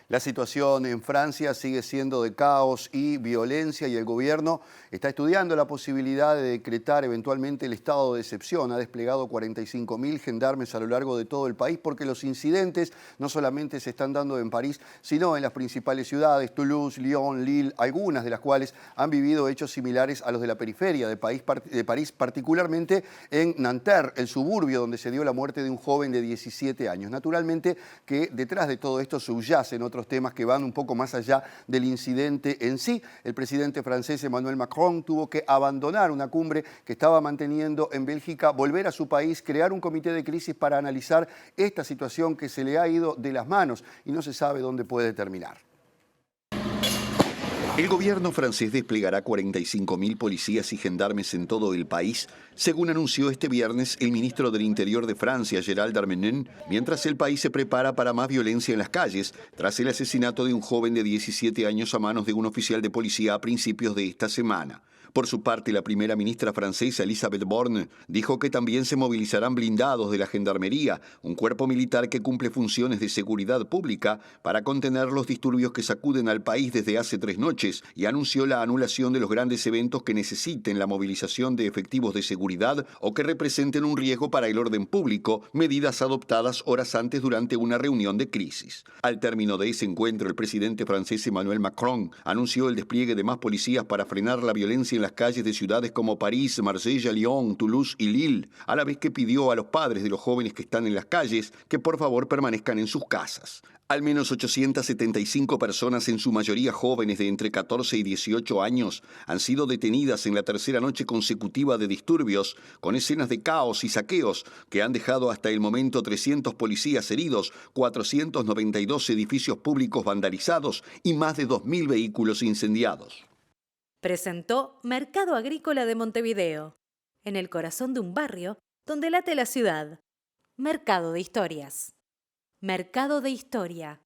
Speaker 11: La situación en Francia sigue siendo de caos y violencia y el gobierno está estudiando la posibilidad de decretar eventualmente el estado de excepción. Ha desplegado 45.000 gendarmes a lo largo de todo el país porque los incidentes no solamente se están dando en París, sino en las principales ciudades, Toulouse, Lyon, Lille, algunas de las cuales han vivido hechos similares a los de la periferia de París, particularmente en Nanterre, el suburbio donde se dio la muerte de un joven de 17 años. Naturalmente que detrás de todo esto subyacen otros temas que van un poco más allá del incidente en sí. El presidente francés Emmanuel Macron tuvo que abandonar una cumbre que estaba manteniendo en Bélgica, volver a su país, crear un comité de crisis para analizar esta situación que se le ha ido de las manos y no se sabe dónde puede terminar. El gobierno francés desplegará 45.000 policías y gendarmes en todo el país, según anunció este viernes el ministro del Interior de Francia, Gérald Darmanin, mientras el país se prepara para más violencia en las calles, tras el asesinato de un joven de 17 años a manos de un oficial de policía a principios de esta semana. Por su parte, la primera ministra francesa, Elisabeth Borne, dijo que también se movilizarán blindados de la Gendarmería, un cuerpo militar que cumple funciones de seguridad pública para contener los disturbios que sacuden al país desde hace 3 noches, y anunció la anulación de los grandes eventos que necesiten la movilización de efectivos de seguridad o que representen un riesgo para el orden público, medidas adoptadas horas antes durante una reunión de crisis. Al término de ese encuentro, el presidente francés Emmanuel Macron anunció el despliegue de más policías para frenar la violencia en las calles de ciudades como París, Marsella, Lyon, Toulouse y Lille, a la vez que pidió a los padres de los jóvenes que están en las calles que por favor permanezcan en sus casas. Al menos 875 personas, en su mayoría jóvenes de entre 14 y 18 años, han sido detenidas en la tercera noche consecutiva de disturbios, con escenas de caos y saqueos que han dejado hasta el momento 300 policías heridos, 492 edificios públicos vandalizados y más de 2.000 vehículos incendiados.
Speaker 18: Presentó Mercado Agrícola de Montevideo, en el corazón de un barrio donde late la ciudad. Mercado de Historias. Mercado de Historia.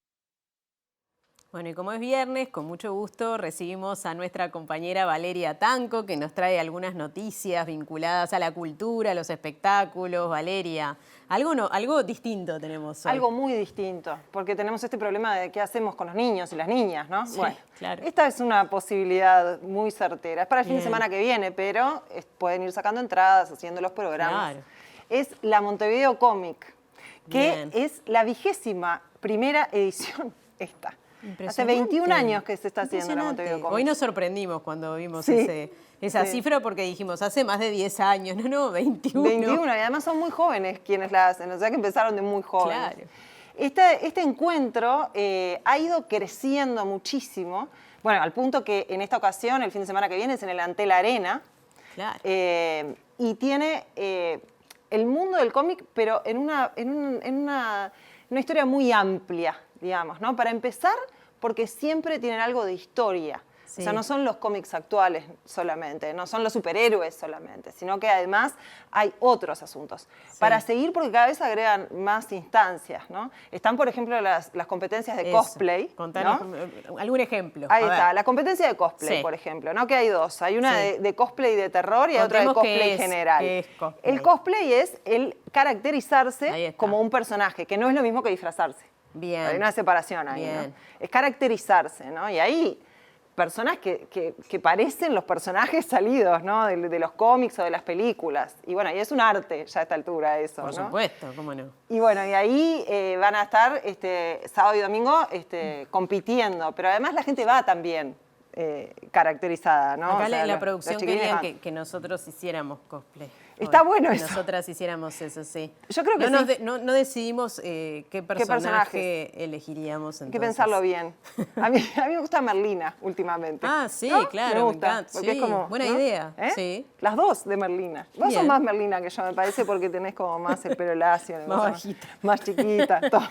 Speaker 1: Bueno, y como es viernes, con mucho gusto recibimos a nuestra compañera Valeria Tanco, que nos trae algunas noticias vinculadas a la cultura, a los espectáculos. Valeria, algo distinto tenemos hoy.
Speaker 6: Algo muy distinto, porque tenemos este problema de qué hacemos con los niños y las niñas, ¿no?
Speaker 1: Sí,
Speaker 6: bueno,
Speaker 1: claro.
Speaker 6: Esta es una posibilidad muy certera. Es para el fin de semana que viene, pero pueden ir sacando entradas, haciendo los programas. Claro. Es la Montevideo Comic, que es la 21ª edición esta. Hace 21 años que se está haciendo la Montevideo Comic.
Speaker 1: Hoy nos sorprendimos cuando vimos esa cifra porque dijimos, hace más de 10 años, no, 21.
Speaker 6: 21, y además son muy jóvenes quienes la hacen, o sea que empezaron de muy jóvenes. Claro. Este encuentro ha ido creciendo muchísimo, bueno, al punto que en esta ocasión, el fin de semana que viene, es en el Antel Arena. Claro. Y tiene el mundo del cómic, pero en una historia muy amplia, digamos, ¿no? Para empezar, porque siempre tienen algo de historia. Sí. O sea, no son los cómics actuales solamente, no son los superhéroes solamente, sino que además hay otros asuntos. Sí. Para seguir, porque cada vez agregan más instancias, ¿no? Están, por ejemplo, las competencias de cosplay.
Speaker 1: Contanos, ¿no? Algún ejemplo.
Speaker 6: Ahí está, la competencia de cosplay, por ejemplo, ¿no? Que hay dos. Hay una de cosplay de terror y otra de cosplay general. ¿Qué es cosplay? El cosplay es el caracterizarse como un personaje, que no es lo mismo que disfrazarse.
Speaker 1: Bien.
Speaker 6: Hay una separación ahí, ¿no? Es caracterizarse, ¿no? Y ahí personas que parecen los personajes salidos, ¿no? de los cómics o de las películas. Y bueno, y es un arte ya a esta altura eso,
Speaker 1: Por supuesto, cómo no.
Speaker 6: Y bueno, y ahí van a estar sábado y domingo compitiendo, pero además la gente va también caracterizada, ¿no?
Speaker 1: Acá la producción quería que nosotros hiciéramos cosplay.
Speaker 6: Está bueno eso.
Speaker 1: Nosotras hiciéramos eso, sí.
Speaker 6: Yo creo que
Speaker 1: no decidimos qué personaje elegiríamos.
Speaker 6: Hay que pensarlo bien. A mí me gusta Merlina últimamente.
Speaker 1: Ah, sí,
Speaker 6: ¿no?
Speaker 1: claro,
Speaker 6: me gusta.
Speaker 1: Porque es como, buena idea. Sí.
Speaker 6: Las dos de Merlina. Vos sos más Merlina que yo, me parece, porque tenés como más el pelo lacio.
Speaker 1: Más bajita.
Speaker 6: Más chiquita. Todo.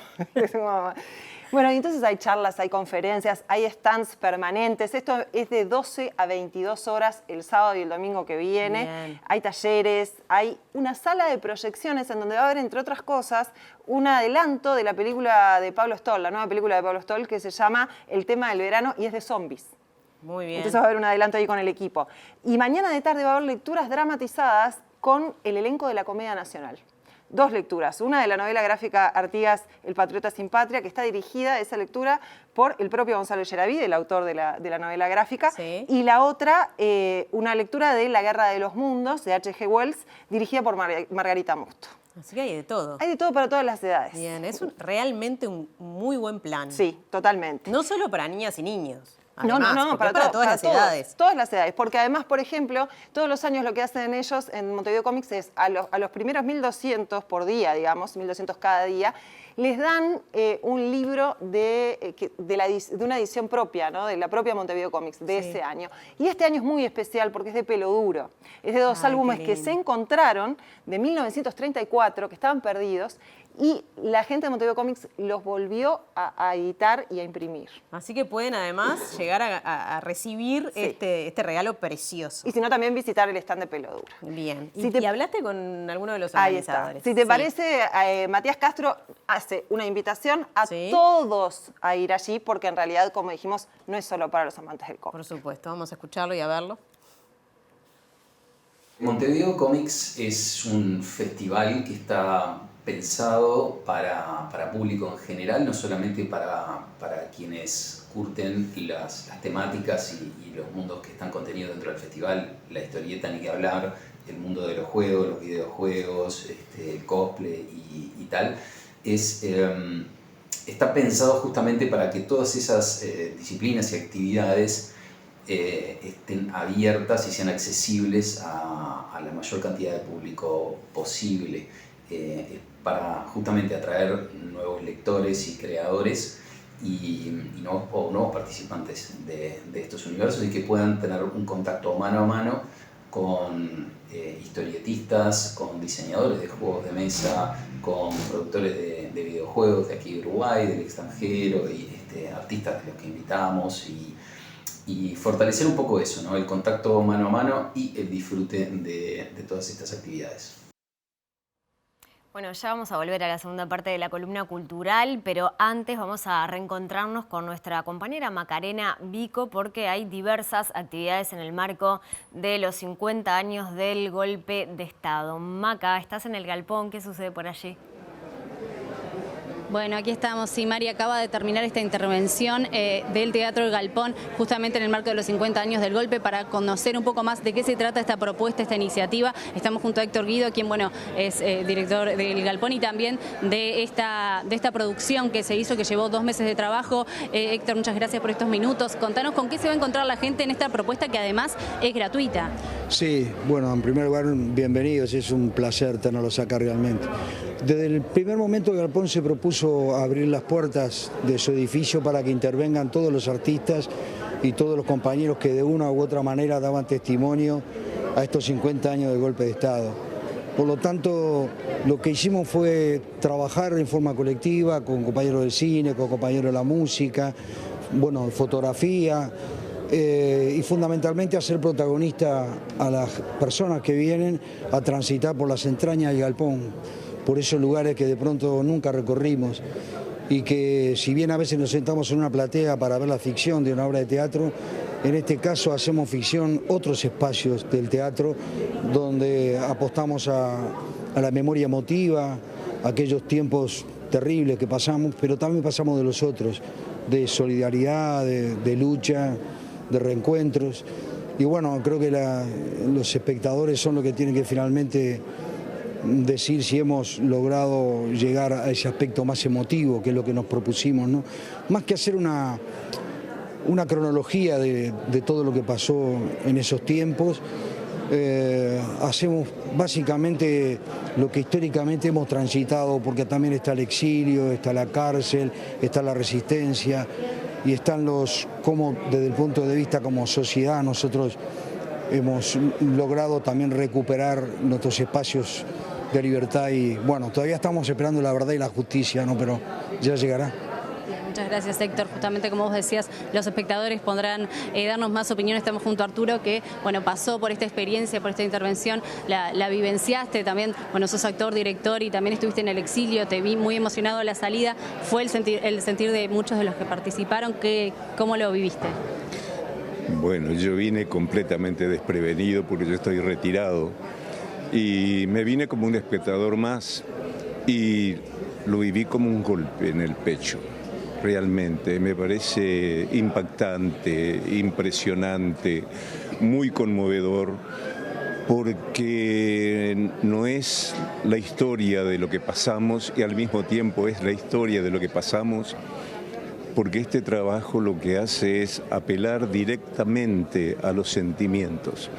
Speaker 6: Bueno, y entonces hay charlas, hay conferencias, hay stands permanentes. Esto es de 12 a 22 horas el sábado y el domingo que viene. Bien. Hay talleres, hay una sala de proyecciones en donde va a haber, entre otras cosas, un adelanto de la película de Pablo Stoll, la nueva película de Pablo Stoll, que se llama El tema del verano y es de zombies.
Speaker 1: Muy bien.
Speaker 6: Entonces va a haber un adelanto ahí con el equipo. Y mañana de tarde va a haber lecturas dramatizadas con el elenco de la Comedia Nacional. dos lecturas. Una de la novela gráfica Artigas, El patriota sin patria, que está dirigida, esa lectura, por el propio Gonzalo Yaravide, el autor de la novela gráfica. Sí. Y la otra, una lectura de La guerra de los mundos, de H.G. Wells, dirigida por Margarita Musto.
Speaker 1: Así que hay de todo.
Speaker 6: Hay de todo para todas las edades.
Speaker 1: Bien, es realmente un muy buen plan.
Speaker 6: Sí, totalmente.
Speaker 1: No solo para niñas y niños.
Speaker 6: Además, no, para
Speaker 1: todas las edades.
Speaker 6: Todas las edades, porque además, por ejemplo, todos los años lo que hacen ellos en Montevideo Comics es a los primeros 1.200 por día, digamos, 1.200 cada día, les dan un libro de una edición propia, ¿no? De la propia Montevideo Comics, de ese año. Y este año es muy especial porque es de Pelo Duro. Es de dos álbumes que se encontraron de 1934, que estaban perdidos, y la gente de Montevideo Comics los volvió a editar y a imprimir.
Speaker 1: Así que pueden además llegar a recibir este regalo precioso.
Speaker 6: Y si no, también visitar el stand de Pelo Duro.
Speaker 1: Bien. ¿Y hablaste con alguno de los organizadores?
Speaker 6: Si te parece, Matías Castro hace una invitación a todos a ir allí, porque en realidad, como dijimos, no es solo para los amantes del cómic.
Speaker 1: Por supuesto, vamos a escucharlo y a verlo.
Speaker 10: Montevideo Comics es un festival que está pensado para público en general, no solamente para quienes curten las temáticas y los mundos que están contenidos dentro del festival, la historieta ni que hablar, el mundo de los juegos, los videojuegos, el cosplay y tal. Está pensado justamente para que todas esas disciplinas y actividades estén abiertas y sean accesibles a la mayor cantidad de público posible, para justamente atraer nuevos lectores y creadores y nuevos participantes de estos universos, y que puedan tener un contacto mano a mano con historietistas, con diseñadores de juegos de mesa, con productores de videojuegos de aquí de Uruguay, del extranjero, y artistas de los que invitamos, y fortalecer un poco eso, ¿no? El contacto mano a mano y el disfrute de todas estas actividades.
Speaker 2: Bueno, ya vamos a volver a la segunda parte de la columna cultural, pero antes vamos a reencontrarnos con nuestra compañera Macarena Vico, porque hay diversas actividades en el marco de los 50 años del golpe de Estado. Maca, estás en el Galpón, ¿qué sucede por allí?
Speaker 13: Bueno, aquí estamos. Sí, Mari acaba de terminar esta intervención del Teatro El Galpón, justamente en el marco de los 50 años del golpe, para conocer un poco más de qué se trata esta propuesta, esta iniciativa. Estamos junto a Héctor Guido, quien es director del Galpón y también de esta producción que se hizo, que llevó 2 meses de trabajo. Héctor, muchas gracias por estos minutos. Contanos con qué se va a encontrar la gente en esta propuesta, que además es gratuita.
Speaker 23: Sí, bueno, en primer lugar, bienvenidos, es un placer tenerlos acá realmente. Desde el primer momento el Galpón se propuso abrir las puertas de su edificio para que intervengan todos los artistas y todos los compañeros que de una u otra manera daban testimonio a estos 50 años del golpe de Estado. Por lo tanto, lo que hicimos fue trabajar en forma colectiva con compañeros del cine, con compañeros de la música, bueno, fotografía, y fundamentalmente hacer protagonista a las personas que vienen a transitar por las entrañas del Galpón, por esos lugares que de pronto nunca recorrimos, y que si bien a veces nos sentamos en una platea para ver la ficción de una obra de teatro, en este caso hacemos ficción, otros espacios del teatro donde apostamos a la memoria emotiva, a aquellos tiempos terribles que pasamos, pero también pasamos de los otros, de solidaridad, de lucha, de reencuentros. Y bueno, creo que los espectadores son los que tienen que finalmente decir si hemos logrado llegar a ese aspecto más emotivo, que es lo que nos propusimos, ¿no? Más que hacer una cronología de todo lo que pasó en esos tiempos, hacemos básicamente lo que históricamente hemos transitado, porque también está el exilio, está la cárcel, está la resistencia, y están cómo desde el punto de vista como sociedad nosotros hemos logrado también recuperar nuestros espacios de libertad, y bueno, todavía estamos esperando la verdad y la justicia, ¿no? Pero ya llegará.
Speaker 13: Muchas gracias, Héctor. Justamente como vos decías, los espectadores podrán darnos más opinión. Estamos junto a Arturo, que pasó por esta experiencia, por esta intervención, la vivenciaste también. Bueno, sos actor, director y también estuviste en el exilio, te vi muy emocionado a la salida. Fue el sentir de muchos de los que participaron. ¿Cómo lo viviste?
Speaker 24: Bueno, yo vine completamente desprevenido porque yo estoy retirado y me vine como un espectador más, y lo viví como un golpe en el pecho. Realmente me parece impactante, impresionante, muy conmovedor, porque no es la historia de lo que pasamos y al mismo tiempo es la historia de lo que pasamos, porque este trabajo lo que hace es apelar directamente a los sentimientos.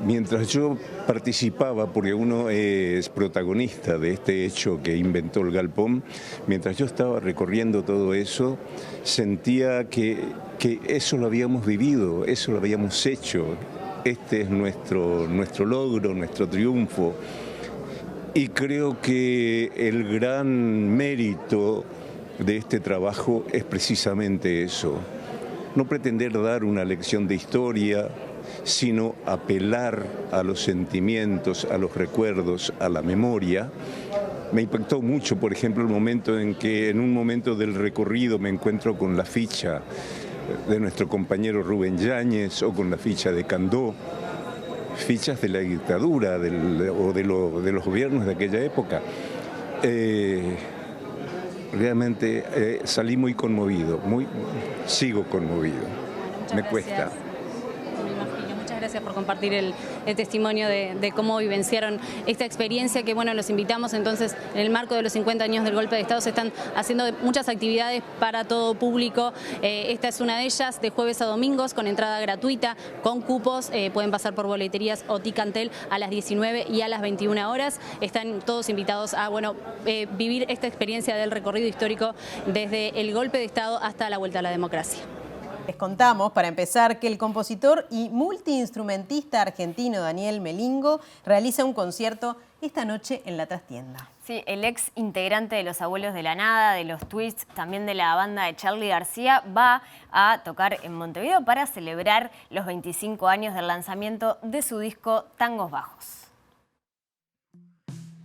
Speaker 24: Mientras yo participaba, porque uno es protagonista de este hecho que inventó el galpón, mientras yo estaba recorriendo todo eso, sentía que eso lo habíamos vivido, eso lo habíamos hecho. Este es nuestro logro, nuestro triunfo. Y creo que el gran mérito de este trabajo es precisamente eso. No pretender dar una lección de historia, sino apelar a los sentimientos, a los recuerdos, a la memoria. Me impactó mucho, por ejemplo, el momento en que en un momento del recorrido me encuentro con la ficha de nuestro compañero Rubén Yáñez o con la ficha de Candó, fichas de la dictadura o de los gobiernos de aquella época. Realmente salí muy conmovido, sigo conmovido. Me cuesta.
Speaker 13: Gracias por compartir el testimonio de cómo vivenciaron esta experiencia, que bueno, los invitamos entonces en el marco de los 50 años del golpe de Estado. Se están haciendo muchas actividades para todo público. Esta es una de ellas, de jueves a domingos, con entrada gratuita, con cupos. Pueden pasar por boleterías o Ticantel a las 19 y a las 21 horas. Están todos invitados a vivir esta experiencia del recorrido histórico desde el golpe de Estado hasta la vuelta a la democracia.
Speaker 1: Les contamos, para empezar, que el compositor y multiinstrumentista argentino Daniel Melingo realiza un concierto esta noche en La Trastienda.
Speaker 2: Sí, el ex integrante de Los Abuelos de la Nada, de los Twists, también de la banda de Charly García, va a tocar en Montevideo para celebrar los 25 años del lanzamiento de su disco Tangos Bajos.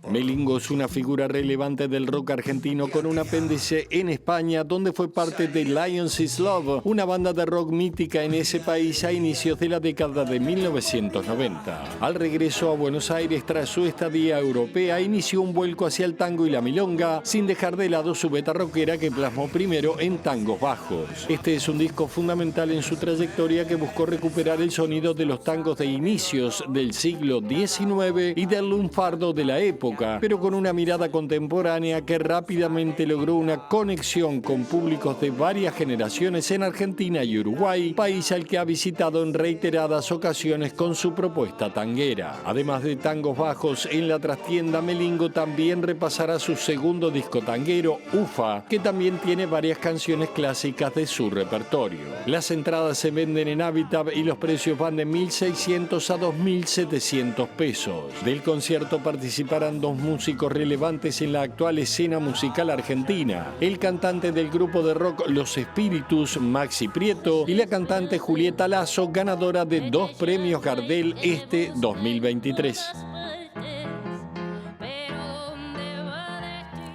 Speaker 8: Melingo es una figura relevante del rock argentino con un apéndice en España, donde fue parte de Lions Is Love, una banda de rock mítica en ese país a inicios de la década de 1990. Al regreso a Buenos Aires tras su estadía europea, inició un vuelco hacia el tango y la milonga, sin dejar de lado su beta rockera que plasmó primero en Tangos Bajos. Este es un disco fundamental en su trayectoria que buscó recuperar el sonido de los tangos de inicios del siglo XIX y del lunfardo de la época, pero con una mirada contemporánea que rápidamente logró una conexión con públicos de varias generaciones en Argentina y Uruguay, país al que ha visitado en reiteradas ocasiones con su propuesta tanguera. Además de Tangos Bajos, en La Trastienda, Melingo también repasará su segundo disco tanguero, Ufa, que también tiene varias canciones clásicas de su repertorio. Las entradas se venden en Habitat y los precios van de 1.600 a 2.700 pesos. Del concierto participarán dos músicos relevantes en la actual escena musical argentina: el cantante del grupo de rock Los Espíritus, Maxi Prieto, y la cantante Julieta Lazo, ganadora de 2 premios Gardel este 2023.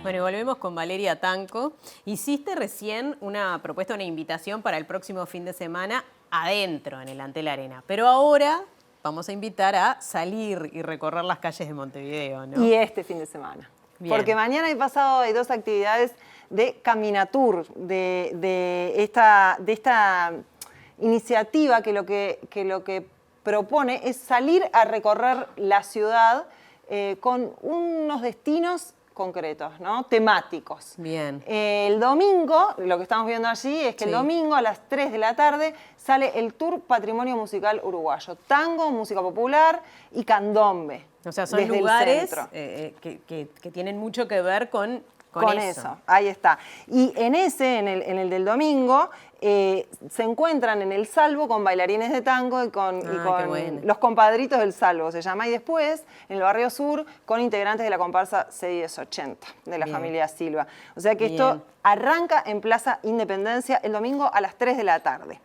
Speaker 1: Bueno, y volvemos con Valeria Tanco. Hiciste recién una propuesta, una invitación para el próximo fin de semana adentro, en el Antel Arena. Pero ahora vamos a invitar a salir y recorrer las calles de Montevideo, ¿no?
Speaker 6: Y este fin de semana. Bien. Porque mañana y pasado hay 2 actividades de Caminatur, de esta iniciativa que lo que propone es salir a recorrer la ciudad con unos destinos concretos, ¿no? Temáticos.
Speaker 1: Bien.
Speaker 6: El domingo, lo que estamos viendo allí es que el domingo a las 3 de la tarde sale el Tour Patrimonio Musical Uruguayo. Tango, música popular y candombe.
Speaker 1: O sea, son lugares que tienen mucho que ver con eso.
Speaker 6: Ahí está. Y en el del domingo, se encuentran en el Salvo con bailarines de tango y con los compadritos del Salvo, se llama. Y después, en el Barrio Sur, con integrantes de la comparsa C1080, de la familia Silva. O sea que esto arranca en Plaza Independencia el domingo a las 3 de la tarde.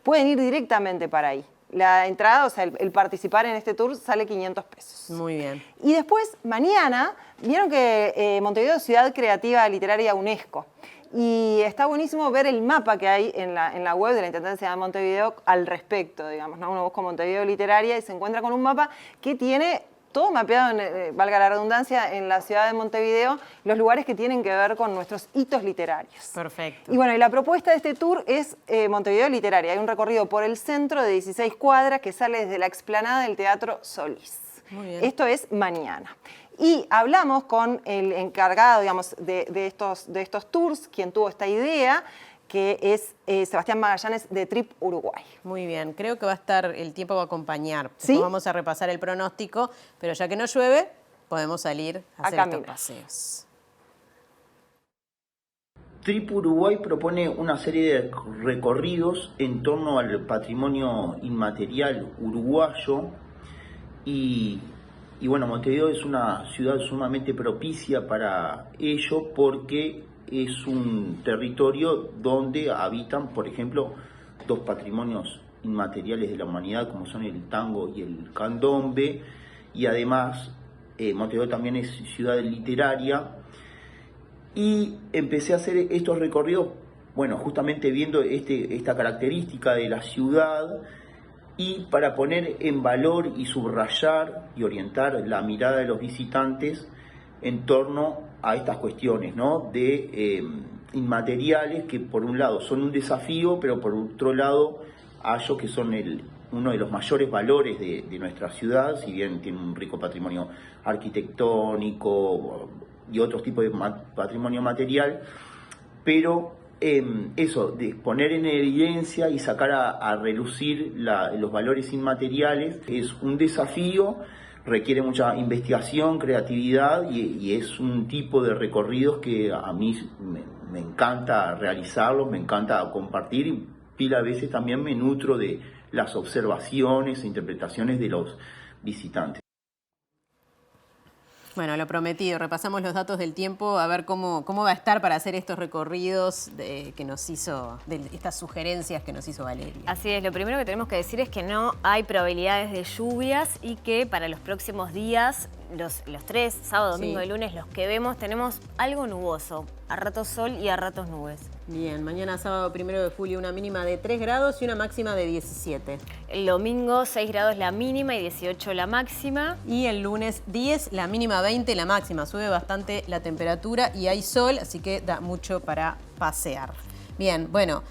Speaker 6: Pueden ir directamente para ahí. La entrada, o sea, el participar en este tour sale 500 pesos.
Speaker 1: Muy bien.
Speaker 6: Y después, mañana, vieron que Montevideo es ciudad creativa literaria UNESCO. Y está buenísimo ver el mapa que hay en la web de la Intendencia de Montevideo al respecto, digamos, ¿no? Uno busca Montevideo Literaria y se encuentra con un mapa que tiene todo mapeado, valga la redundancia, en la ciudad de Montevideo, los lugares que tienen que ver con nuestros hitos literarios.
Speaker 1: Perfecto.
Speaker 6: Y bueno, y la propuesta de este tour es Montevideo Literaria. Hay un recorrido por el centro de 16 cuadras que sale desde la explanada del Teatro Solís.
Speaker 1: Muy bien.
Speaker 6: Esto es mañana. Y hablamos con el encargado, digamos, de estos tours, quien tuvo esta idea, que es Sebastián Magallanes de Trip Uruguay.
Speaker 1: Muy bien, creo que va a estar, el tiempo va a acompañar.
Speaker 6: ¿Sí?
Speaker 1: Después vamos a repasar el pronóstico, pero ya que no llueve, podemos salir a hacer estos paseos.
Speaker 7: Trip Uruguay propone una serie de recorridos en torno al patrimonio inmaterial uruguayo y bueno, Montevideo es una ciudad sumamente propicia para ello porque es un territorio donde habitan, por ejemplo, dos patrimonios inmateriales de la humanidad como son el tango y el candombe, y además Montevideo también es ciudad literaria, y empecé a hacer estos recorridos, bueno, justamente viendo esta característica de la ciudad y para poner en valor y subrayar y orientar la mirada de los visitantes en torno a estas cuestiones, ¿no? De inmateriales que por un lado son un desafío, pero por otro lado hallo que son uno de los mayores valores de nuestra ciudad, si bien tiene un rico patrimonio arquitectónico y otros tipos de patrimonio material, pero eso, de poner en evidencia y sacar a relucir los valores inmateriales es un desafío, requiere mucha investigación, creatividad y es un tipo de recorridos que a mí me encanta realizarlos, me encanta compartir y pila veces también me nutro de las observaciones e interpretaciones de los visitantes.
Speaker 1: Bueno, lo prometido, repasamos los datos del tiempo, a ver cómo va a estar para hacer estos recorridos que nos hizo, de estas sugerencias que nos hizo Valeria.
Speaker 2: Así es, lo primero que tenemos que decir es que no hay probabilidades de lluvias y que para los próximos días, los tres, sábado, domingo y lunes, los que vemos, tenemos algo nuboso, a ratos sol y a ratos nubes.
Speaker 1: Bien, mañana sábado 1 de julio una mínima de 3 grados y una máxima de 17.
Speaker 2: El domingo 6 grados la mínima y 18 la máxima.
Speaker 1: Y el lunes 10, la mínima 20, la máxima. Sube bastante la temperatura y hay sol, así que da mucho para pasear. Bien, bueno,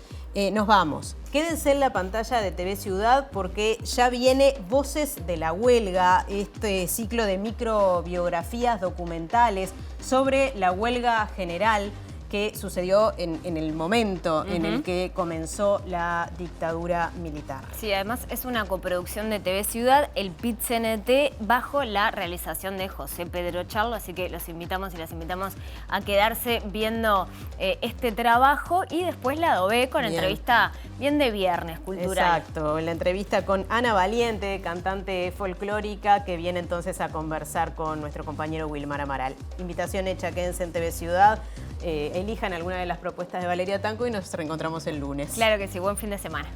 Speaker 1: nos vamos. Quédense en la pantalla de TV Ciudad porque ya viene Voces de la Huelga, este ciclo de microbiografías documentales sobre la huelga general que sucedió en el momento en el que comenzó la dictadura militar.
Speaker 2: Sí, además es una coproducción de TV Ciudad, el PIT-CNT, bajo la realización de José Pedro Charlo, así que los invitamos y las invitamos a quedarse viendo este trabajo y después Lado B con entrevista bien de viernes cultural.
Speaker 1: Exacto, la entrevista con Ana Valiente, cantante folclórica, que viene entonces a conversar con nuestro compañero Wilmar Amaral. Invitación hecha, quédense en TV Ciudad. Elijan alguna de las propuestas de Valeria Tanco y nos reencontramos el lunes.
Speaker 2: Claro que sí, buen fin de semana.